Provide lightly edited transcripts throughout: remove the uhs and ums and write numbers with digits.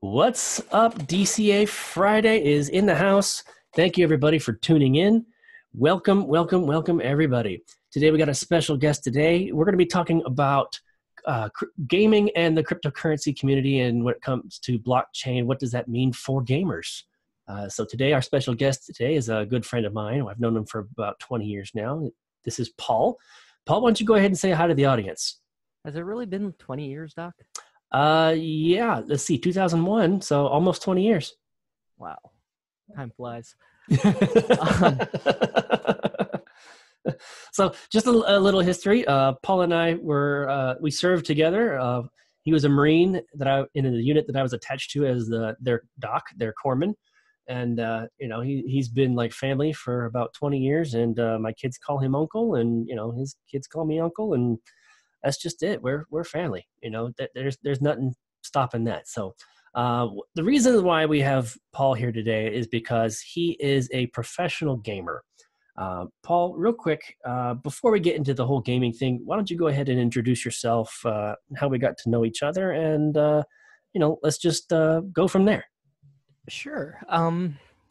What's up? DCA Friday is in the house. Thank you, everybody, for tuning in. Welcome, welcome, welcome, everybody. Today, we got a special guest today. We're going to be talking about gaming and the cryptocurrency community, and when it comes to blockchain, what does that mean for gamers? So today, our special guest today is a good friend of mine. I've known him for about 20 years now. This is Paul. Paul, why don't you go ahead and say hi to the audience? Has it really been 20 years, Doc? Yeah, let's see, 2001, so almost 20 years. Wow. Time flies. So just a little history. Paul and I we served together. He was a Marine in the unit that I was attached to as their corpsman. And, he's been like family for about 20 years, and my kids call him uncle, and, his kids call me uncle, and that's just it. We're family. There's nothing stopping that. So the reason why we have Paul here today is because he is a professional gamer. Paul, real quick, before we get into the whole gaming thing, why don't you go ahead and introduce yourself, how we got to know each other, and let's just go from there. Sure.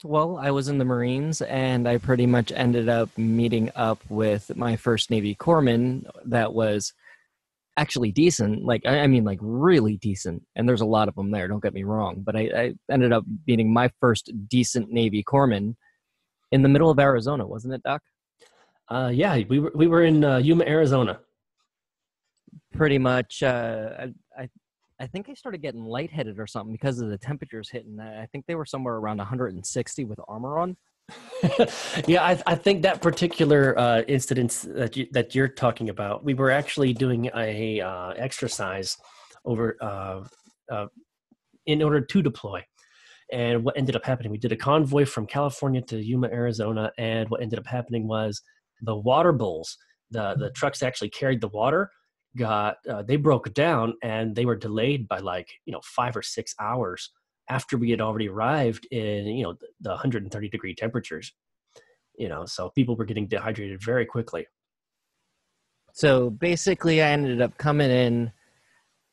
Well, I was in the Marines, and I pretty much ended up meeting up with my first Navy corpsman that was actually decent. Like really decent. And there's a lot of them there, don't get me wrong. But I ended up meeting my first decent Navy corpsman in the middle of Arizona, wasn't it, Doc? Yeah, we were in Yuma, Arizona. Pretty much. I think I started getting lightheaded or something because of the temperatures hitting. I think they were somewhere around 160 with armor on. Yeah, I think that particular incident that you're talking about, we were actually doing a exercise over in order to deploy. And what ended up happening, we did a convoy from California to Yuma, Arizona, and what ended up happening was the water bowls, the trucks that actually carried the water, they broke down, and they were delayed by 5 or 6 hours after we had already arrived in the 130-degree temperatures. So people were getting dehydrated very quickly. So basically, I ended up coming in.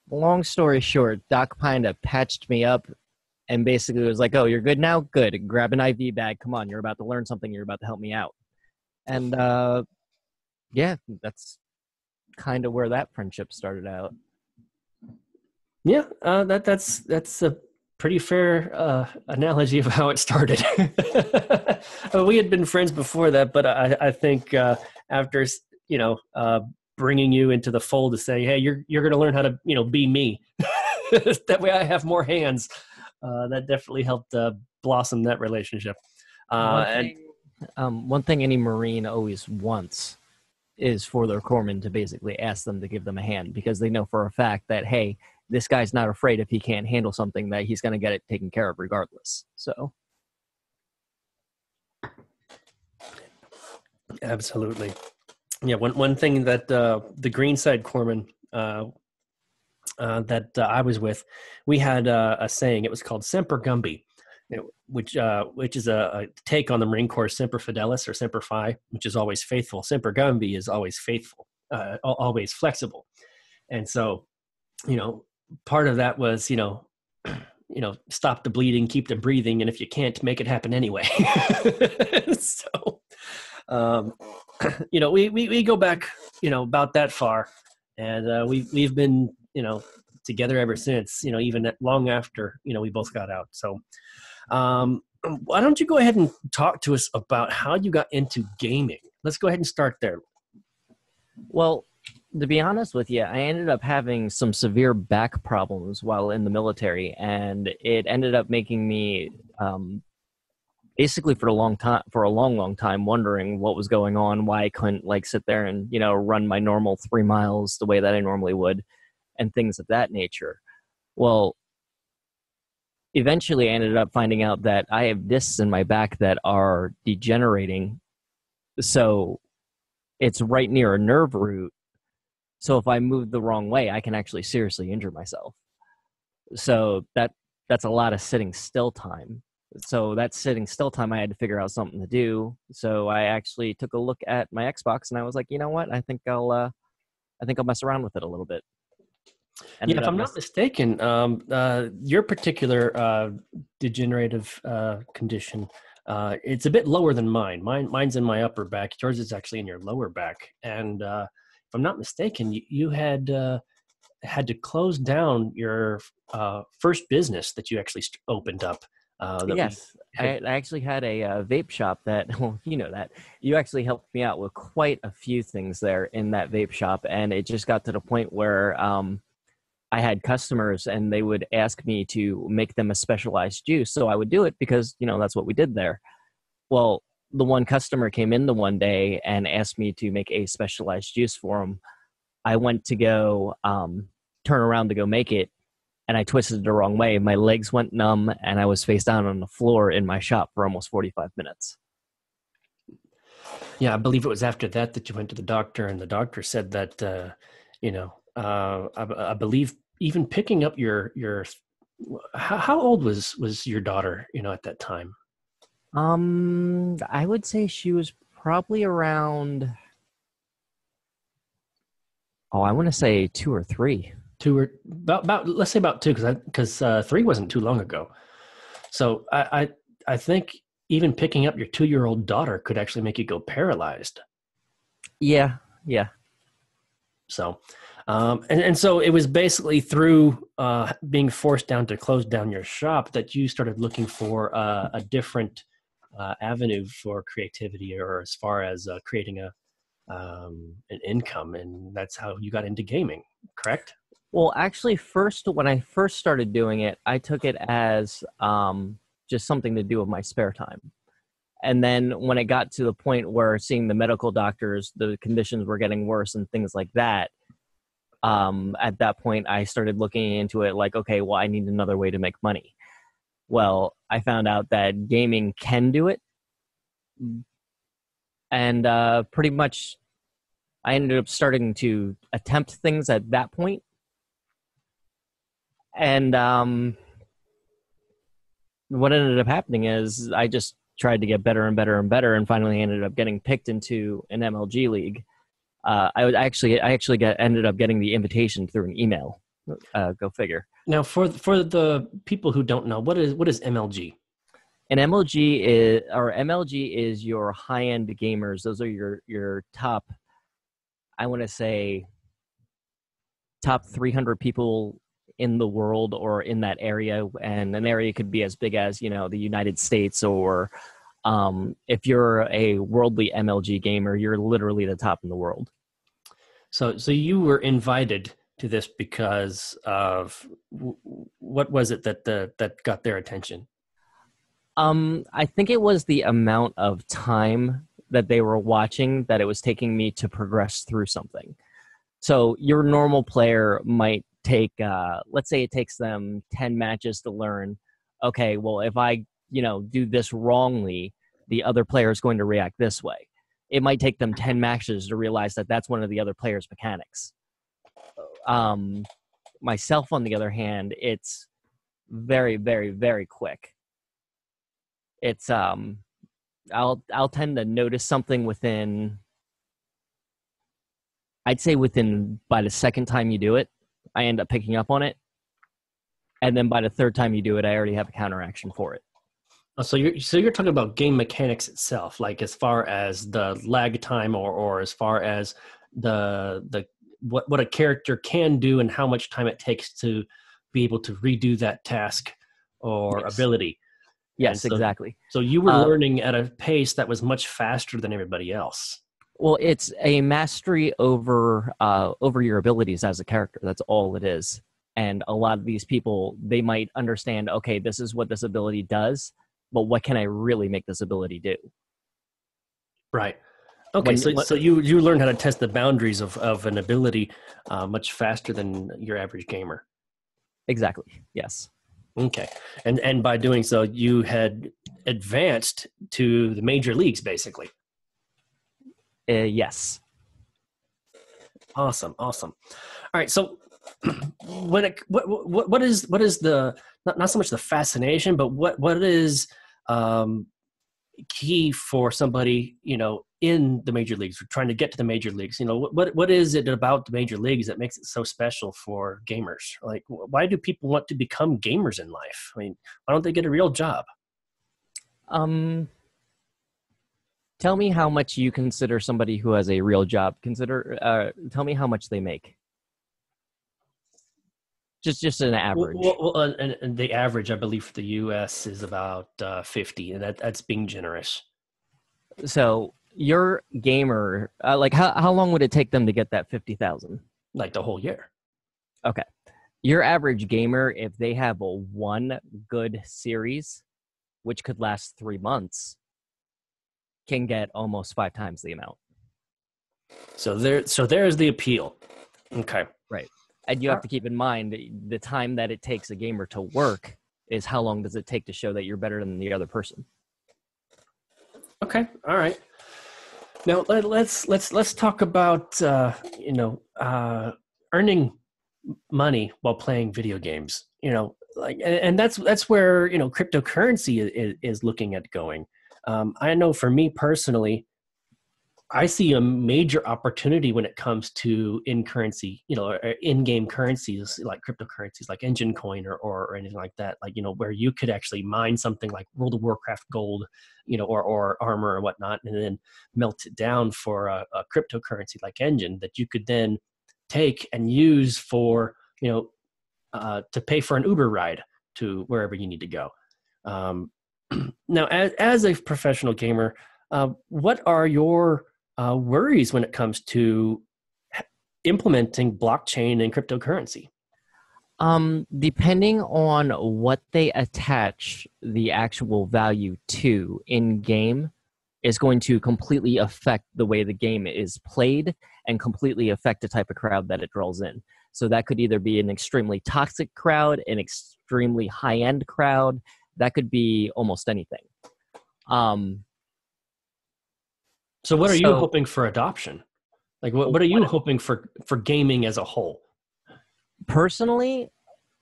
Long story short, Doc Pinda patched me up and basically was like, "Oh, you're good now? Good. Grab an IV bag. Come on, you're about to learn something. You're about to help me out." And yeah, that's kind of where that friendship started out. Yeah, that's a pretty fair analogy of how it started. We had been friends before that, but I think after bringing you into the fold to say, "Hey, you're going to learn how to be me," that way I have more hands. That definitely helped blossom that relationship. One thing any Marine always wants is for their corpsman to basically ask them to give them a hand, because they know for a fact that, hey, this guy's not afraid if he can't handle something, that he's going to get it taken care of regardless. So. Absolutely. Yeah. One thing that the Greenside corpsman that I was with, we had a saying. It was called Semper Gumby, which is a take on the Marine Corps Semper Fidelis, or Semper Fi, which is always faithful. Semper Gumby is always faithful, always flexible. And so, part of that was, stop the bleeding, keep them breathing, and if you can't, make it happen anyway. So, we go back, about that far, and we've been, together ever since, even long after, we both got out. So, why don't you go ahead and talk to us about how you got into gaming? Let's go ahead and start there. Well, to be honest with you, I ended up having some severe back problems while in the military, and it ended up making me basically for a long time wondering what was going on, why I couldn't sit there and run my normal 3 miles the way that I normally would, and things of that nature. Well, eventually I ended up finding out that I have discs in my back that are degenerating, so it's right near a nerve root. So if I move the wrong way, I can actually seriously injure myself. So that's a lot of sitting still time. So that sitting still time, I had to figure out something to do. So I actually took a look at my Xbox, and I was like, you know what? I think I'll mess around with it a little bit. Yeah, Ended if up I'm not mistaken, your particular degenerative condition, it's a bit lower than mine. Mine's in my upper back. Yours is actually in your lower back. And if I'm not mistaken, you had to close down your first business that you actually opened up. That we Yes, had. I actually had a vape shop that, well, you know that. You actually helped me out with quite a few things there in that vape shop. And it just got to the point where I had customers and they would ask me to make them a specialized juice. So I would do it because, that's what we did there. Well, the one customer came in the one day and asked me to make a specialized juice for him. I went to go turn around to go make it, and I twisted it the wrong way. My legs went numb, and I was face down on the floor in my shop for almost 45 minutes. Yeah, I believe it was after that you went to the doctor, and the doctor said that I believe even picking up your how old was your daughter, at that time? I would say she was probably around, I want to say 2 or 3. Two or about let's say about two, because three wasn't too long ago. So I think even picking up your 2-year-old daughter could actually make you go paralyzed. Yeah, yeah. So, and so it was basically through being forced down to close down your shop that you started looking for a different avenue for creativity, or as far as creating an income, and that's how you got into gaming, correct? Well, actually, when I first started doing it, I took it as just something to do with my spare time. And then when it got to the point where seeing the medical doctors, the conditions were getting worse and things like that, at that point, I started looking into it like, okay, well, I need another way to make money. Well, I found out that gaming can do it. And pretty much I ended up starting to attempt things at that point. And what ended up happening is I just tried to get better and better and better, and finally ended up getting picked into an MLG league. I ended up getting the invitation through an email. Go figure. Now, for the people who don't know, what is MLG? And MLG is your high-end gamers. Those are your top, I want to say, top 300 people in the world or in that area. And an area could be as big as, the United States, or if you're a worldly MLG gamer, you're literally the top in the world. So you were invited to this because of what was it that got their attention? I think it was the amount of time that they were watching that it was taking me to progress through something. So your normal player might take, let's say it takes them 10 matches to learn, okay, well, if I, do this wrongly, the other player is going to react this way. It might take them 10 matches to realize that that's one of the other player's mechanics. Myself, on the other hand, it's very, very, very quick. It's, I'll tend to notice something I'd say by the second time you do it, I end up picking up on it. And then by the third time you do it, I already have a counteraction for it. So you're talking about game mechanics itself, like as far as the lag time, or as far as the what a character can do and how much time it takes to be able to redo that task or ability. Yes, exactly. So you were learning at a pace that was much faster than everybody else. Well, it's a mastery over your abilities as a character. That's all it is. And a lot of these people, they might understand, okay, this is what this ability does, but what can I really make this ability do? Right. Okay, so you learn how to test the boundaries of an ability much faster than your average gamer. Exactly, yes. Okay. And by doing so, you had advanced to the major leagues, basically. Yes. Awesome. All right. So what is the, not so much the fascination, but what is key for somebody, in the major leagues, trying to get to the major leagues. What is it about the major leagues that makes it so special for gamers? Like, why do people want to become gamers in life? I mean, why don't they get a real job? Tell me how much you consider somebody who has a real job. Tell me how much they make. Just an average. And the average, I believe, for the U.S. is about 50, and that's being generous. So your gamer, like how long would it take them to get that 50,000? Like the whole year. Okay. Your average gamer, if they have a one good series, which could last 3 months, can get almost 5 times the amount. So there's the appeal. Okay. Right. And you have to keep in mind the time that it takes a gamer to work is how long does it take to show that you're better than the other person. Okay. All right. Now let's talk about earning money while playing video games. And that's where cryptocurrency is looking at going. I know for me personally, I see a major opportunity when it comes to in-game currencies like cryptocurrencies, like Engine Coin or anything like that. Like, where you could actually mine something like World of Warcraft gold, or armor or whatnot, and then melt it down for a cryptocurrency like Engine that you could then take and use for, to pay for an Uber ride to wherever you need to go. Now, as a professional gamer, what are your worries when it comes to implementing blockchain and cryptocurrency? Depending on what they attach the actual value to in game is going to completely affect the way the game is played and completely affect the type of crowd that it draws in. So that could either be an extremely toxic crowd, an extremely high-end crowd. That could be almost anything. So what are you hoping for adoption? Like, what are you hoping for gaming as a whole? Personally,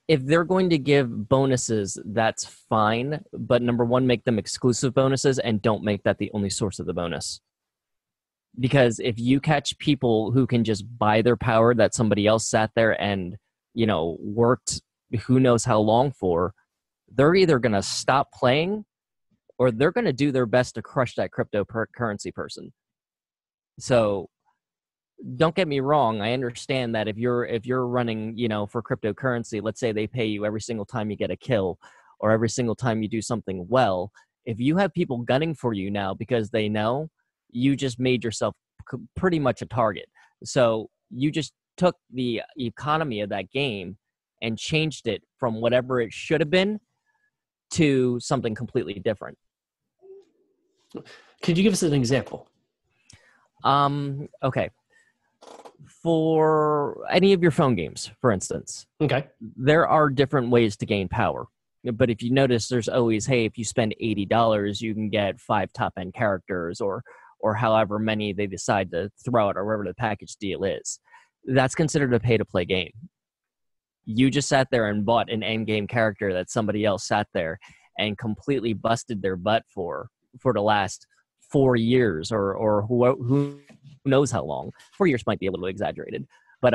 if they're going to give bonuses, that's fine. But number one, make them exclusive bonuses and don't make that the only source of the bonus. Because if you catch people who can just buy their power that somebody else sat there and, worked who knows how long for, they're either going to stop playing or they're going to do their best to crush that cryptocurrency person. So don't get me wrong. I understand that if you're running, for cryptocurrency, let's say they pay you every single time you get a kill or every single time you do something well. If you have people gunning for you now because they know, you just made yourself pretty much a target. So you just took the economy of that game and changed it from whatever it should have been to something completely different. Could you give us an example? Okay. For any of your phone games, for instance, okay, there are different ways to gain power. But if you notice, there's always, hey, if you spend $80, you can get 5 top-end characters or however many they decide to throw out or whatever the package deal is. That's considered a pay-to-play game. You just sat there and bought an end-game character that somebody else sat there and completely busted their butt for the last 4 years or who knows how long. 4 years might be a little exaggerated, but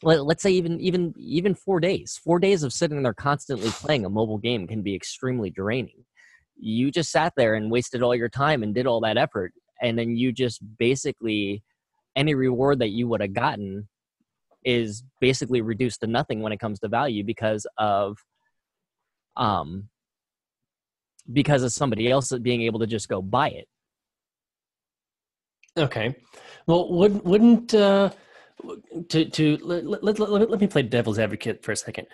let's say even 4 days. 4 days of sitting there constantly playing a mobile game can be extremely draining. You just sat there and wasted all your time and did all that effort, and then you just basically any reward that you would have gotten is basically reduced to nothing when it comes to value because of somebody else being able to just go buy it. Okay. Well, wouldn't let me play devil's advocate for a second.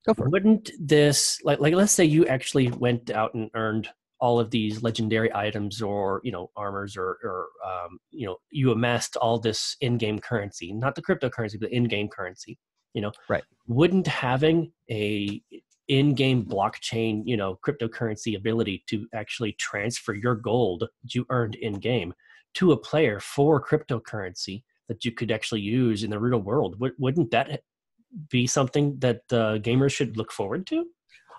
Go for it. Wouldn't this like let's say you actually went out and earned all of these legendary items or armors or you amassed all this in-game currency, not the cryptocurrency, but in-game currency. Right. Wouldn't having a in-game blockchain, cryptocurrency ability to actually transfer your gold that you earned in-game to a player for cryptocurrency that you could actually use in the real world, wouldn't that be something that gamers should look forward to?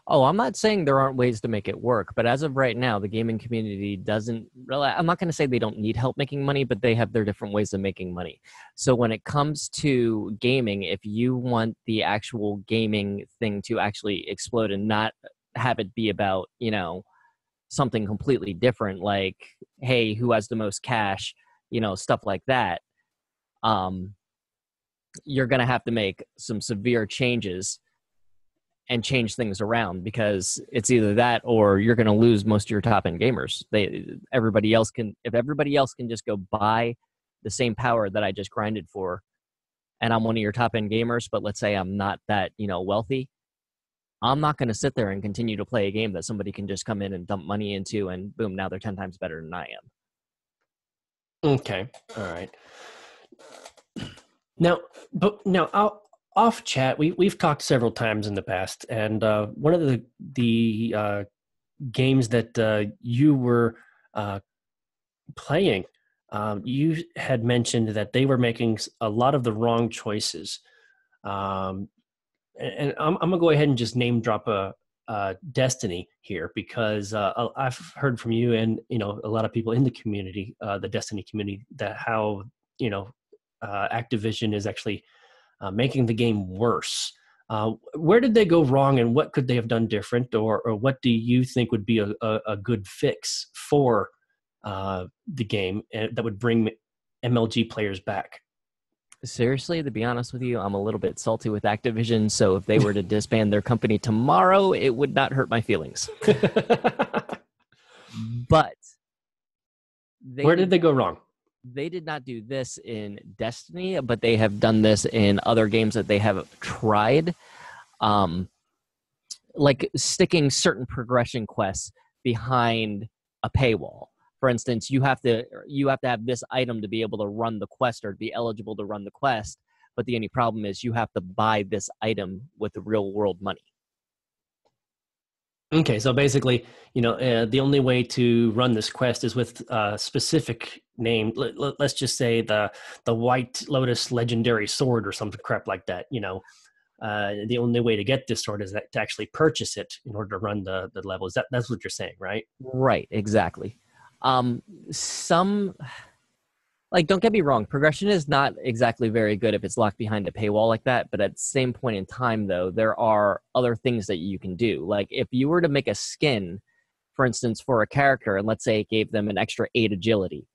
Oh, I'm not saying there aren't ways to make it work, but as of right now, the gaming community doesn't really, I'm not going to say they don't need help making money, but they have their different ways of making money. So when it comes to gaming, if you want the actual gaming thing to actually explode and not have it be about, something completely different, like, hey, who has the most cash, stuff like that, you're going to have to make some severe changes and change things around, because it's either that or you're going to lose most of your top end gamers. If everybody else can just go buy the same power that I just grinded for, and I'm one of your top end gamers, but let's say I'm not that, wealthy, I'm not going to sit there and continue to play a game that somebody can just come in and dump money into and boom, now they're 10 times better than I am. Okay. All right. Now, off chat, we've talked several times in the past, and one of the games that you were playing, you had mentioned that they were making a lot of the wrong choices, and I'm gonna go ahead and just name drop a Destiny here, because I've heard from you and a lot of people in the community, the Destiny community, that how Activision is actually making the game worse. Where did they go wrong, and what could they have done different, or what do you think would be a good fix for the game that would bring MLG players back? Seriously, to be honest with you, I'm a little bit salty with Activision, so if they were to disband their company tomorrow, it would not hurt my feelings. But where did they go wrong? They did not do this in Destiny, but they have done this in other games that they have tried. Like sticking certain progression quests behind a paywall. For instance, you have to have this item to be able to run the quest or to be eligible to run the quest. But the only problem is you have to buy this item with the real world money. Okay, so basically, the only way to run this quest is with a specific name. Let's just say the White Lotus Legendary Sword or something crap like that. The only way to get this sword is to actually purchase it in order to run the levels. That's what you're saying, right? Right, exactly. Don't get me wrong, progression is not exactly very good if it's locked behind a paywall like that, but at the same point in time, though, there are other things that you can do. Like if you were to make a skin, for instance, for a character, and let's say it gave them an extra 8 agility,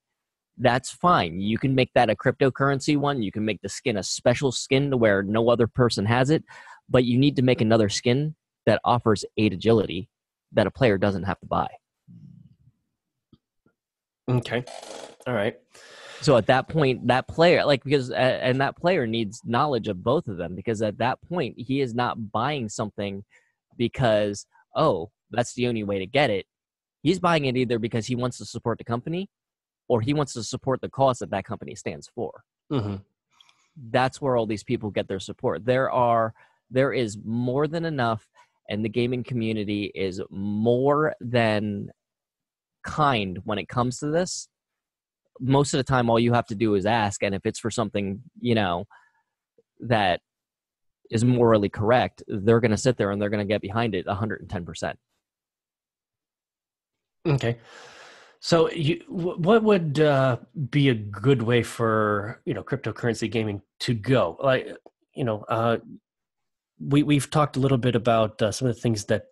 that's fine. You can make that a cryptocurrency one. You can make the skin a special skin to where no other person has it, but you need to make another skin that offers 8 agility that a player doesn't have to buy. Okay. All right. So at that point, that player, and that player needs knowledge of both of them, because at that point, he is not buying something because, oh, that's the only way to get it. He's buying it either because he wants to support the company or he wants to support the cause that company stands for. Mm-hmm. That's where all these people get their support. There is more than enough, and the gaming community is more than kind when it comes to this. Most of the time, all you have to do is ask, and if it's for something, that is morally correct, they're going to sit there and they're going to get behind it 110%. Okay. So what would be a good way for, cryptocurrency gaming to go? Like, we've talked a little bit about some of the things that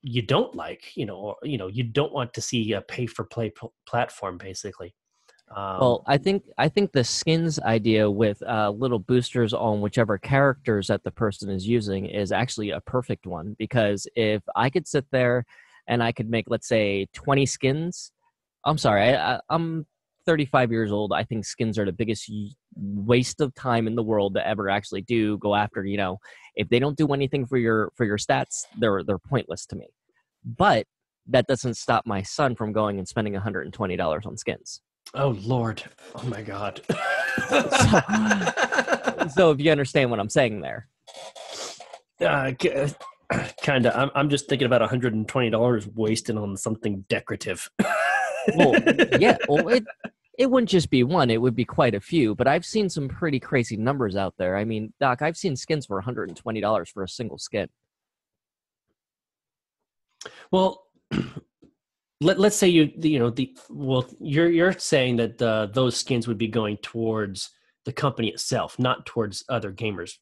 you don't like, you don't want to see a pay for play platform, basically. Well, I think the skins idea with little boosters on whichever characters that the person is using is actually a perfect one, because if I could sit there and I could make, let's say, 20 skins. I'm sorry, I'm 35 years old. I think skins are the biggest waste of time in the world to ever actually go after. If they don't do anything for your stats, they're pointless to me. But that doesn't stop my son from going and spending $120 on skins. Oh, Lord. Oh, my God. So if you understand what I'm saying there. Kind of. I'm just thinking about $120 wasted on something decorative. Well, yeah. Well, it wouldn't just be one. It would be quite a few. But I've seen some pretty crazy numbers out there. I mean, Doc, I've seen skins for $120 for a single skin. Well, let's say you're saying that those skins would be going towards the company itself, not towards other gamers,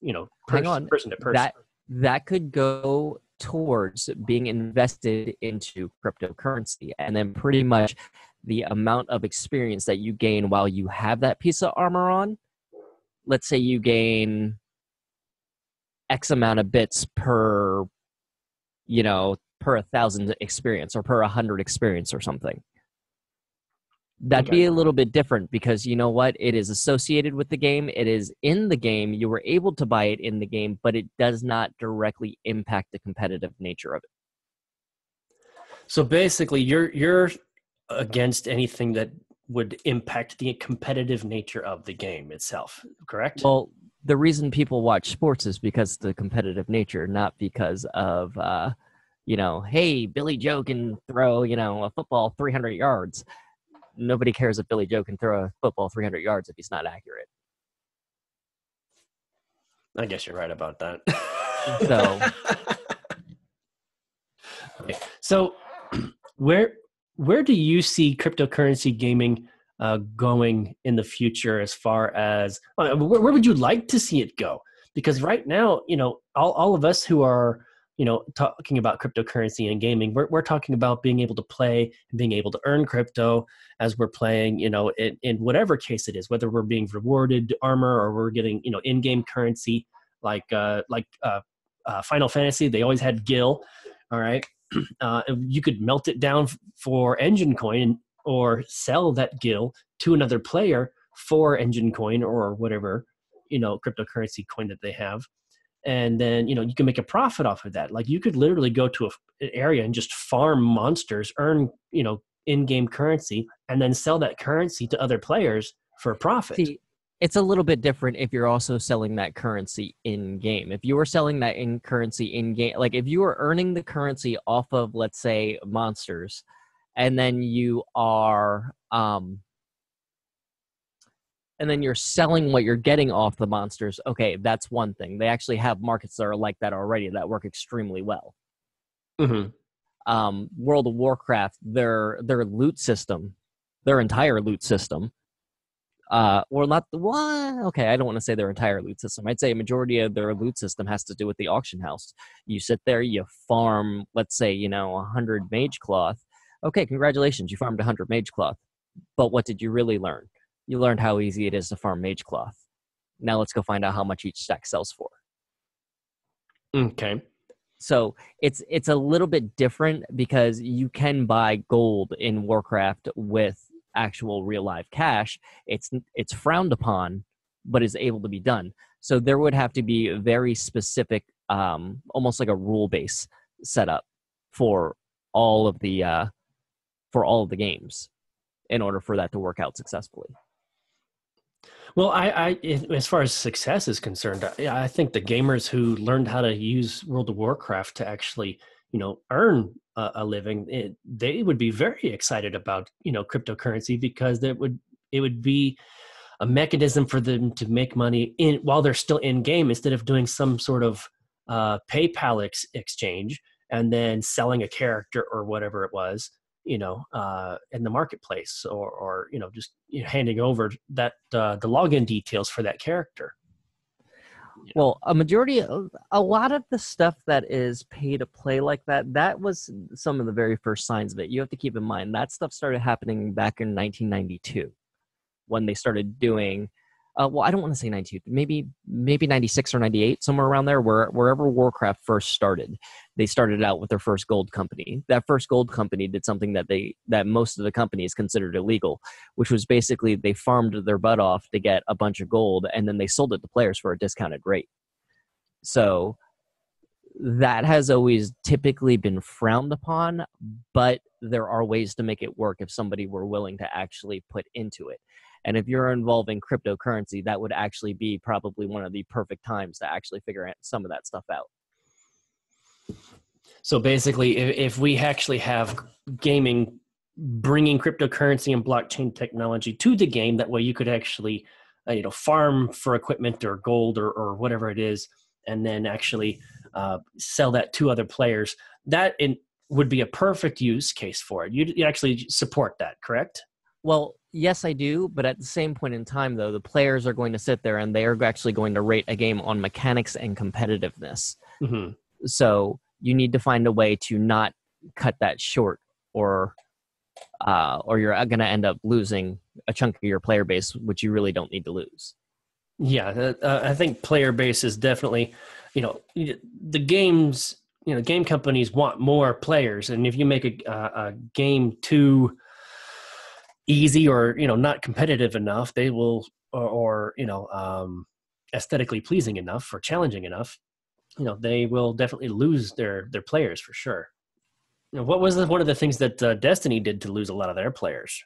Hang on. person to person. That could go towards being invested into cryptocurrency, and then pretty much the amount of experience that you gain while you have that piece of armor on. Let's say you gain X amount of bits per 1,000 experience or per 100 experience or something. That'd be a little bit different because you know what? It is associated with the game. It is in the game. You were able to buy it in the game, but it does not directly impact the competitive nature of it. So basically, you're against anything that would impact the competitive nature of the game itself, correct? Well, the reason people watch sports is because of the competitive nature, not because of, hey, Billy Joe can throw, a football 300 yards. Nobody cares if Billy Joe can throw a football 300 yards if he's not accurate. I guess you're right about that. So where do you see cryptocurrency gaming going in the future as far as where would you like to see it go? Because right now, all of us who are, talking about cryptocurrency and gaming, we're talking about being able to play and being able to earn crypto as we're playing, in whatever case it is, whether we're being rewarded armor or we're getting, in-game currency like Final Fantasy. They always had Gil. All right. You could melt it down for engine coin or sell that Gil to another player for engine coin or whatever, cryptocurrency coin that they have. And then, you can make a profit off of that. Like you could literally go to an area and just farm monsters, earn, in-game currency, and then sell that currency to other players for a profit. See, it's a little bit different if you're also selling that currency in-game. If you were selling that currency in-game, like if you were earning the currency off of, let's say, monsters, and then you are and then you're selling what you're getting off the monsters, okay, that's one thing. They actually have markets that are like that already that work extremely well. Mm-hmm. World of Warcraft, their loot system, their entire loot system, or not the one. Okay, I don't want to say their entire loot system. I'd say a majority of their loot system has to do with the auction house. You sit there, you farm, let's say, 100 mage cloth. Okay, congratulations, you farmed 100 mage cloth. But what did you really learn? You learned how easy it is to farm mage cloth. Now let's go find out how much each stack sells for. Okay. So it's a little bit different because you can buy gold in Warcraft with actual real live cash. It's frowned upon, but is able to be done. So there would have to be a very specific, almost like a rule base set up for all of the games in order for that to work out successfully. Well, I as far as success is concerned, I think the gamers who learned how to use World of Warcraft to actually, earn a living, they would be very excited about, cryptocurrency because it would be a mechanism for them to make money while they're still in game instead of doing some sort of PayPal exchange and then selling a character or whatever it was. In the marketplace or just handing over that the login details for that character. Well, a lot of the stuff that is pay to play like that was some of the very first signs of it. You have to keep in mind that stuff started happening back in 1992 when they started doing well, I don't want to say 92, maybe 96 or 98, somewhere around there, wherever Warcraft first started. They started out with their first gold company. That first gold company did something that most of the companies considered illegal, which was basically they farmed their butt off to get a bunch of gold, and then they sold it to players for a discounted rate. So that has always typically been frowned upon, but there are ways to make it work if somebody were willing to actually put into it. And if you're involving cryptocurrency, that would actually be probably one of the perfect times to actually figure out some of that stuff out. So basically, if we actually have gaming bringing cryptocurrency and blockchain technology to the game, that way you could actually, farm for equipment or gold or whatever it is, and then actually sell that to other players. That would be a perfect use case for it. You actually support that, correct? Well, yes, I do, but at the same point in time, though, the players are going to sit there and they are actually going to rate a game on mechanics and competitiveness. Mm-hmm. So you need to find a way to not cut that short, or you're going to end up losing a chunk of your player base, which you really don't need to lose. Yeah, I think player base is definitely, the games, game companies want more players, and if you make a game too easy or not competitive enough, they will, or aesthetically pleasing enough or challenging enough, they will definitely lose their players for sure. What was one of the things that Destiny did to lose a lot of their players?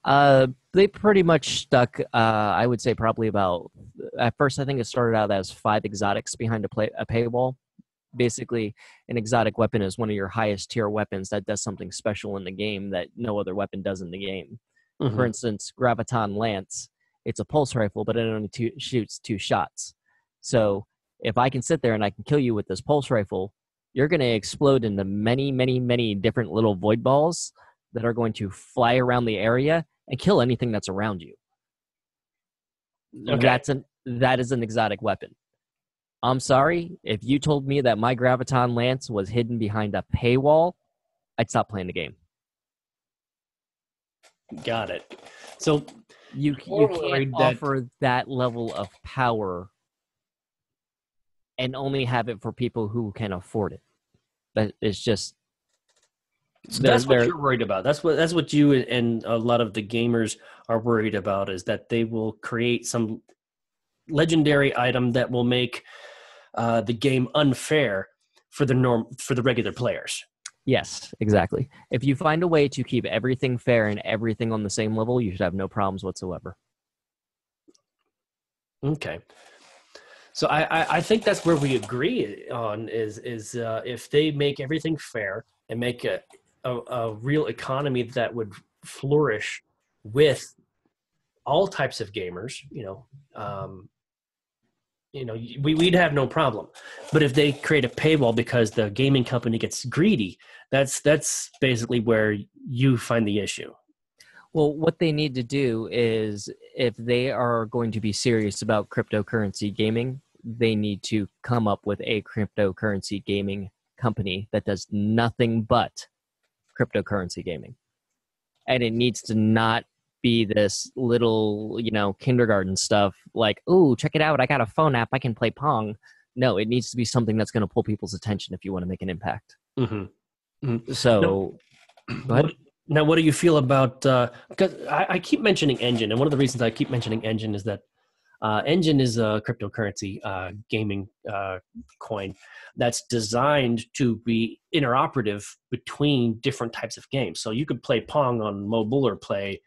They pretty much stuck. I would say probably about, at first I think it started out as 5 exotics behind a paywall. Basically, an exotic weapon is one of your highest tier weapons that does something special in the game that no other weapon does in the game. Mm-hmm. For instance, Graviton Lance, it's a pulse rifle, but it only shoots 2 shots. So if I can sit there and I can kill you with this pulse rifle, you're going to explode into many, many, many different little void balls that are going to fly around the area and kill anything that's around you. Okay. That is an exotic weapon. I'm sorry, if you told me that my Graviton Lance was hidden behind a paywall, I'd stop playing the game. Got it. So you can't offer that level of power and only have it for people who can afford it. That is just... So that's what you're worried about. That's what you and a lot of the gamers are worried about, is that they will create some legendary item that will make the game unfair for the regular players. Yes, exactly. If you find a way to keep everything fair and everything on the same level, you should have no problems whatsoever. Okay. So I think that's where we agree on is if they make everything fair and make a real economy that would flourish with all types of gamers, we'd have no problem. But if they create a paywall because the gaming company gets greedy, that's basically where you find the issue. Well, what they need to do is, if they are going to be serious about cryptocurrency gaming, they need to come up with a cryptocurrency gaming company that does nothing but cryptocurrency gaming. And it needs to not be this little, kindergarten stuff like, "Ooh, check it out, I got a phone app, I can play Pong." No, it needs to be something that's going to pull people's attention if you want to make an impact. Mm-hmm. Mm-hmm. So, go ahead. Now, what do you feel about, because I keep mentioning Engine, and one of the reasons I keep mentioning Engine is that Engine is a cryptocurrency gaming coin that's designed to be interoperative between different types of games. So you could play Pong on mobile, or play,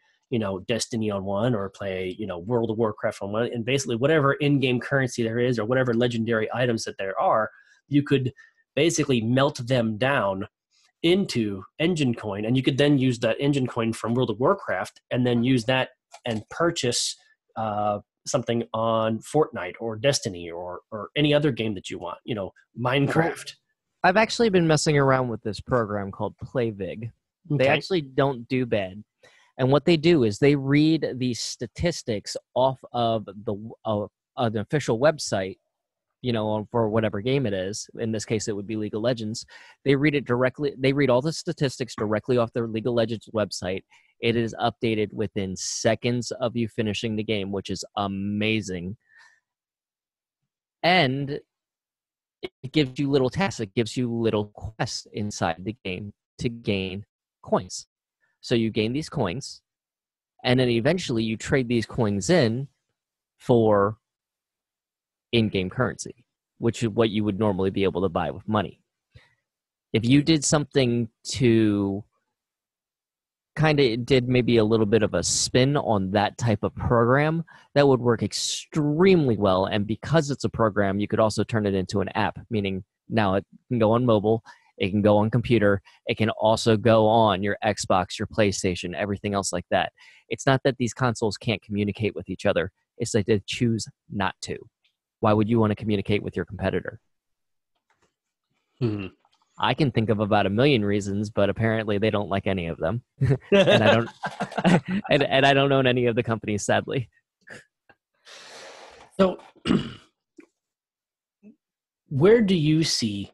Destiny on one, or play, World of Warcraft on one, and basically whatever in-game currency there is, or whatever legendary items that there are, you could basically melt them down into Engine coin, and you could then use that Engine coin from World of Warcraft and then use that and purchase something on Fortnite or Destiny or any other game that you want, Minecraft. I've actually been messing around with this program called PlayVig. Okay. They actually don't do bad. And what they do is they read the statistics off of an official website, for whatever game it is. In this case, it would be League of Legends. They read it directly. They read all the statistics directly off their League of Legends website. It is updated within seconds of you finishing the game, which is amazing. And it gives you little tasks. It gives you little quests inside the game to gain coins. So you gain these coins, and then eventually you trade these coins in for in-game currency, which is what you would normally be able to buy with money. If you did something to kind of did maybe a little bit of a spin on that type of program, that would work extremely well. And because it's a program, you could also turn it into an app, meaning now it can go on mobile, it can go on computer, it can also go on your Xbox, your PlayStation, everything else like that. It's not that these consoles can't communicate with each other, it's that they choose not to. Why would you want to communicate with your competitor? Mm-hmm. I can think of about a million reasons, but apparently they don't like any of them. And I don't and I don't own any of the companies, sadly. So, where do you see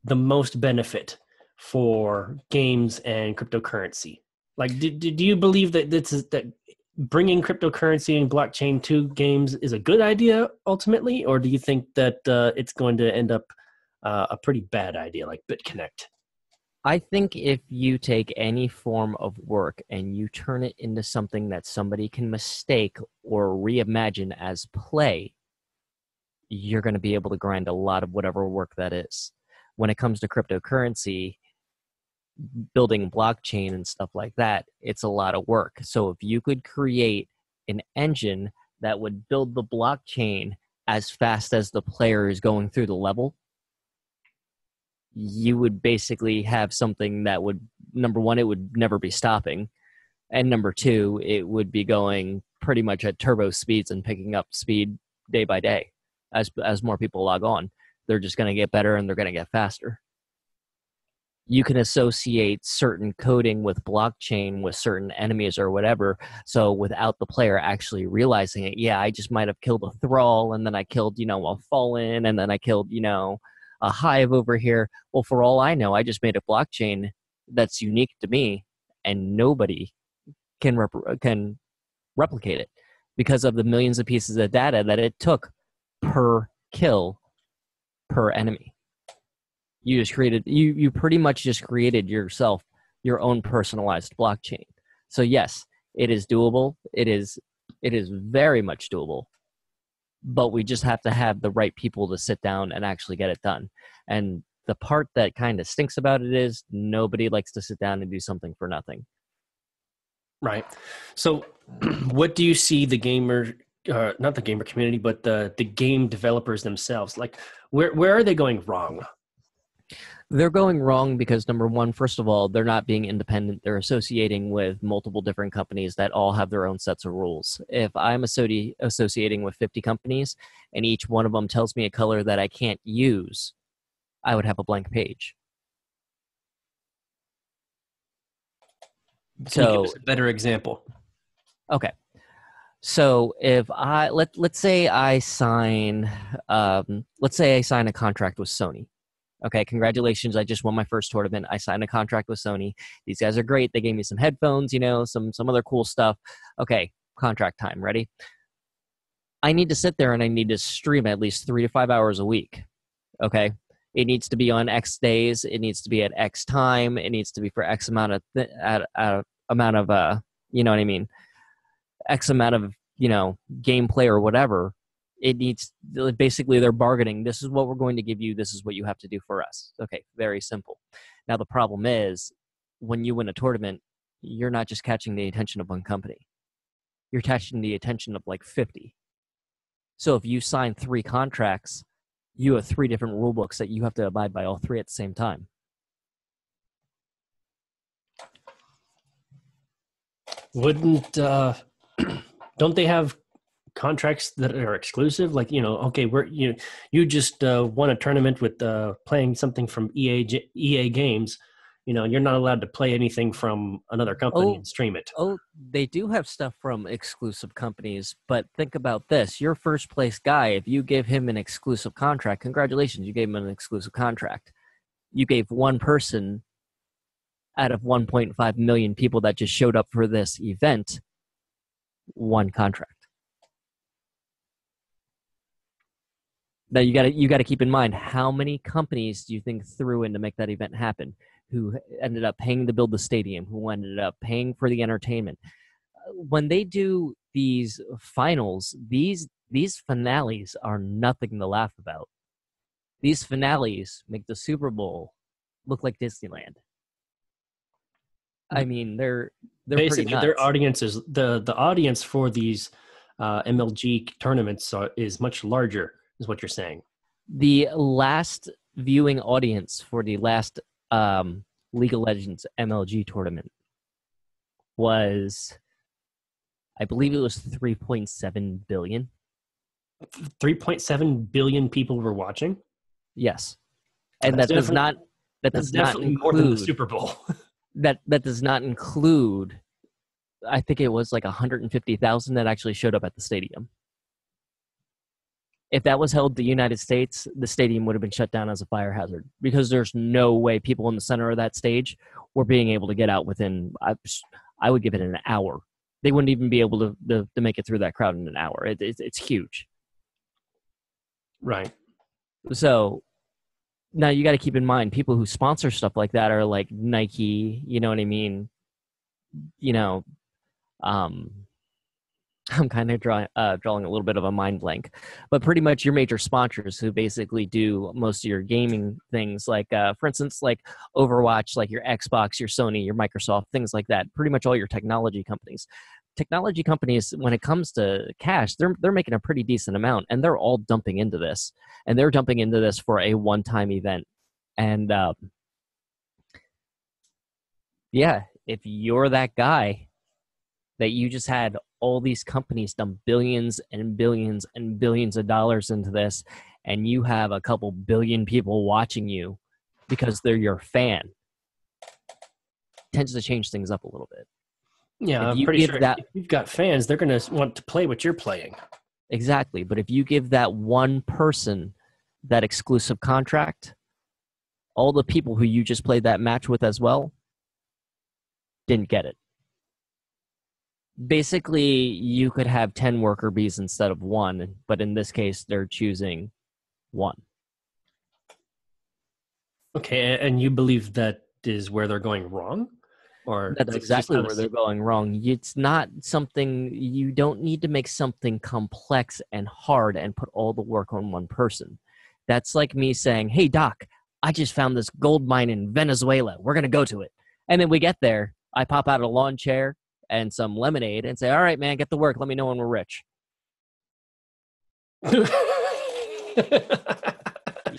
the most benefit for games and cryptocurrency? Like, do you believe that that bringing cryptocurrency and blockchain to games is a good idea ultimately, or do you think that it's going to end up a pretty bad idea, like BitConnect? I think if you take any form of work and you turn it into something that somebody can mistake or reimagine as play, you're going to be able to grind a lot of whatever work that is. When it comes to cryptocurrency, building blockchain and stuff like that, it's a lot of work. So if you could create an engine that would build the blockchain as fast as the player is going through the level, you would basically have something that would, number one, it would never be stopping. And number two, it would be going pretty much at turbo speeds and picking up speed day by day. As more people log on, they're just going to get better and they're going to get faster. You can associate certain coding with blockchain with certain enemies or whatever. So without the player actually realizing it, yeah, I just might have killed a thrall and then I killed, a fallen and then I killed, a hive over here. Well, for all I know, I just made a blockchain that's unique to me and nobody can replicate it because of the millions of pieces of data that it took per kill per enemy. You pretty much just created yourself your own personalized blockchain. So yes, it is doable. It is very much doable, but we just have to have the right people to sit down and actually get it done. And the part that kind of stinks about it is nobody likes to sit down and do something for nothing. Right. So what do you see the gamer, not the gamer community, but the game developers themselves, like where are they going wrong? They're going wrong because, number one, first of all, they're not being independent. They're associating with multiple different companies that all have their own sets of rules. If I'm associating with 50 companies and each one of them tells me a color that I can't use, I would have a blank page. Can you give us a better example? Okay. So if let's say I sign a contract with Sony. Okay, congratulations, I just won my first tournament. I signed a contract with Sony. These guys are great. They gave me some headphones, some other cool stuff. Okay, contract time, ready? I need to sit there and I need to stream at least 3 to 5 hours a week. Okay? It needs to be on X days. It needs to be at X time. It needs to be for X amount of you know what I mean? X amount of, gameplay or whatever. It needs, basically they're bargaining. This is what we're going to give you. This is what you have to do for us. Okay, very simple. Now the problem is when you win a tournament, you're not just catching the attention of one company. You're catching the attention of like 50. So if you sign 3 contracts, you have 3 different rule books that you have to abide by all 3 at the same time. Wouldn't don't they have contracts that are exclusive? Like, okay, you just won a tournament with playing something from EA Games. You're not allowed to play anything from another company and stream it. Oh, they do have stuff from exclusive companies, but think about this. Your first place guy, if you give him an exclusive contract, congratulations, you gave him an exclusive contract. You gave one person out of 1.5 million people that just showed up for this event one contract. Now you got to keep in mind, how many companies do you think threw in to make that event happen? Who ended up paying to build the stadium? Who ended up paying for the entertainment? When they do these finals, these finales are nothing to laugh about. These finales make the Super Bowl look like Disneyland. I mean, they're basically pretty nuts. Their audiences, the audience for these MLG tournaments is much larger. Is what you're saying. The last viewing audience for the last League of Legends MLG tournament was, I believe it was 3.7 billion. 3.7 billion people were watching? Yes. And that does not That That's does not definitely more than the include Super Bowl. that does not include. I think it was like 150,000 that actually showed up at the stadium. If that was held in the United States, the stadium would have been shut down as a fire hazard because there's no way people in the center of that stage were being able to get out within, I would give it an hour. They wouldn't even be able to make it through that crowd in an hour. It's huge. Right. So now you got to keep in mind people who sponsor stuff like that are like Nike, you know what I mean? You know, I'm kind of drawing a little bit of a mind blank, but pretty much your major sponsors who basically do most of your gaming things, like for instance, like Overwatch, like your Xbox, your Sony, your Microsoft, things like that. Pretty much all your technology companies. Technology companies, when it comes to cash, they're making a pretty decent amount, and they're all dumping into this, and they're dumping into this for a one-time event, and yeah, if you're that guy that you just had all these companies dump billions and billions and billions of dollars into this, and you have a couple billion people watching you because they're your fan, tends to change things up a little bit. Yeah, If I'm you pretty give sure that if you've got fans, they're going to want to play what you're playing. exactly, but if you give that one person that exclusive contract, all the people who you just played that match with as well didn't get it. Basically, you could have 10 worker bees instead of one, but in this case, they're choosing one. Okay, and you believe that is where they're going wrong? Or That's that's just exactly how where they're going wrong. It's not something, you don't need to make something complex and hard and put all the work on one person. That's like me saying, hey, Doc, I just found this gold mine in Venezuela. We're going to go to it. And then we get there. I pop out a lawn chair and some lemonade and say, all right, man, get to work. Let me know when we're rich. You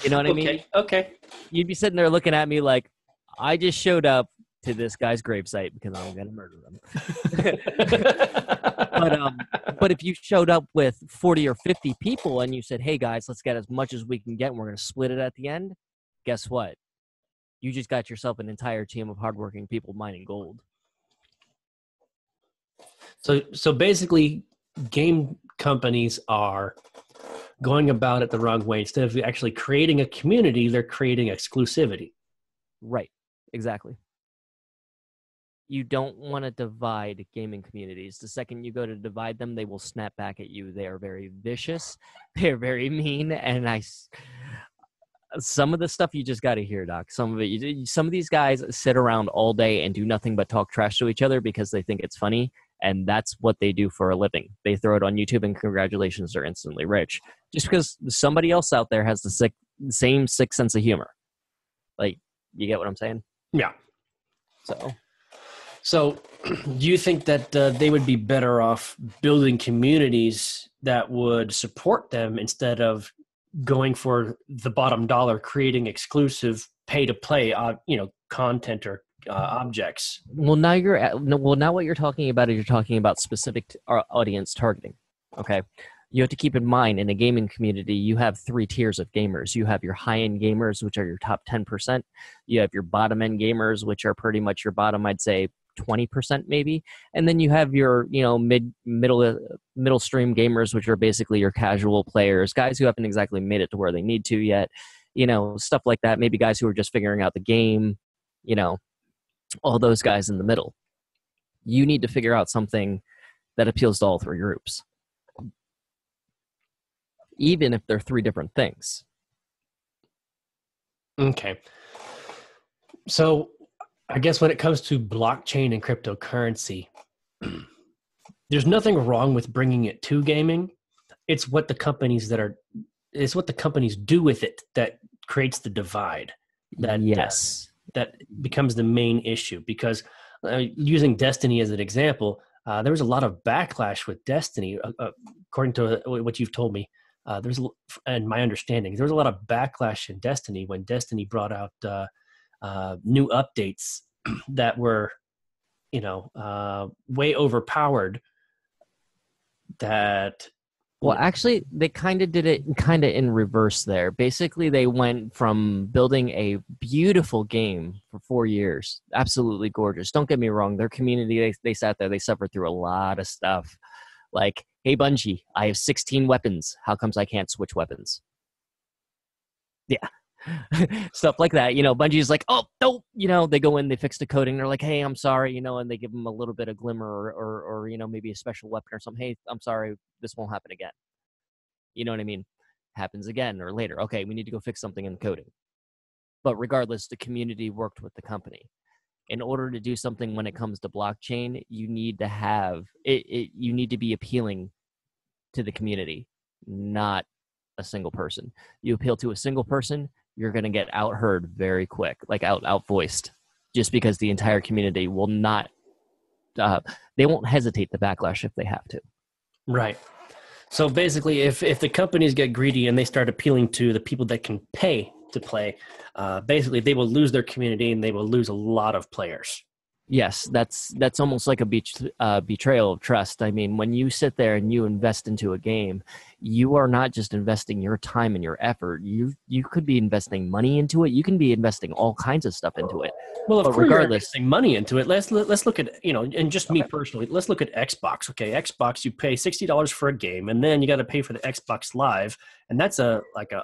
know what I mean? Okay. You'd be sitting there looking at me like, I just showed up to this guy's gravesite because I'm going to murder them. But if you showed up with 40 or 50 people and you said, hey, guys, let's get as much as we can get and we're going to split it at the end, guess what? You just got yourself an entire team of hardworking people mining gold. So basically, game companies are going about it the wrong way. Instead of actually creating a community, they're creating exclusivity. Right. Exactly. You don't want to divide gaming communities. The second you go to divide them, they will snap back at you. They are very vicious. They're very mean. And some of the stuff you just got to hear, Doc. Some of these guys sit around all day and do nothing but talk trash to each other because they think it's funny. And that's what they do for a living. They throw it on YouTube and congratulations, they're instantly rich. Just because somebody else out there has the same sick sense of humor. Like, you get what I'm saying? Yeah. So do you think that they would be better off building communities that would support them instead of going for the bottom dollar, creating exclusive pay-to-play, content or objects? Well, now what you're talking about is you're talking about specific audience targeting. Okay. You have to keep in mind in a gaming community, you have 3 tiers of gamers. You have your high-end gamers, which are your top 10%. You have your bottom-end gamers, which are pretty much your bottom, I'd say 20% maybe. And then you have your, middle stream gamers, which are basically your casual players, guys who haven't exactly made it to where they need to yet, stuff like that. Maybe guys who are just figuring out the game, all those guys in the middle. You need to figure out something that appeals to all 3 groups, even if they're 3 different things. Okay. So I guess when it comes to blockchain and cryptocurrency, there's nothing wrong with bringing it to gaming. It's what the companies do with it that creates the divide. Yes. That becomes the main issue, because using Destiny as an example, there was a lot of backlash with Destiny, according to what you've told me. And my understanding, there was a lot of backlash in Destiny when Destiny brought out new updates that were, way overpowered, that Well, actually, they kind of did it kind of in reverse there. Basically, they went from building a beautiful game for 4 years, absolutely gorgeous. Don't get me wrong, their community, they sat there, they suffered through a lot of stuff. Like, hey, Bungie, I have 16 weapons. How comes I can't switch weapons? Yeah. Stuff like that. Bungie's like, oh, no, they go in, they fix the coding. They're like, hey, I'm sorry, and they give them a little bit of glimmer or maybe a special weapon or something. Hey, I'm sorry, this won't happen again. You know what I mean? Happens again or later. Okay, we need to go fix something in the coding. But regardless, the community worked with the company. In order to do something when it comes to blockchain, you need to have it you need to be appealing to the community, not a single person. You appeal to a single person, you're going to get outheard very quick, like outvoiced, just because the entire community will not, they won't hesitate to backlash if they have to. Right. So basically, if the companies get greedy and they start appealing to the people that can pay to play, basically they will lose their community and they will lose a lot of players. Yes, that's almost like a betrayal of trust. I mean, when you sit there and you invest into a game, you are not just investing your time and your effort. You could be investing money into it. You can be investing all kinds of stuff into it. Well, of course, regardless, you're investing money into it. Let's look at and just me personally. Let's look at Xbox. Okay, Xbox, you pay $60 for a game, and then you got to pay for the Xbox Live, and that's a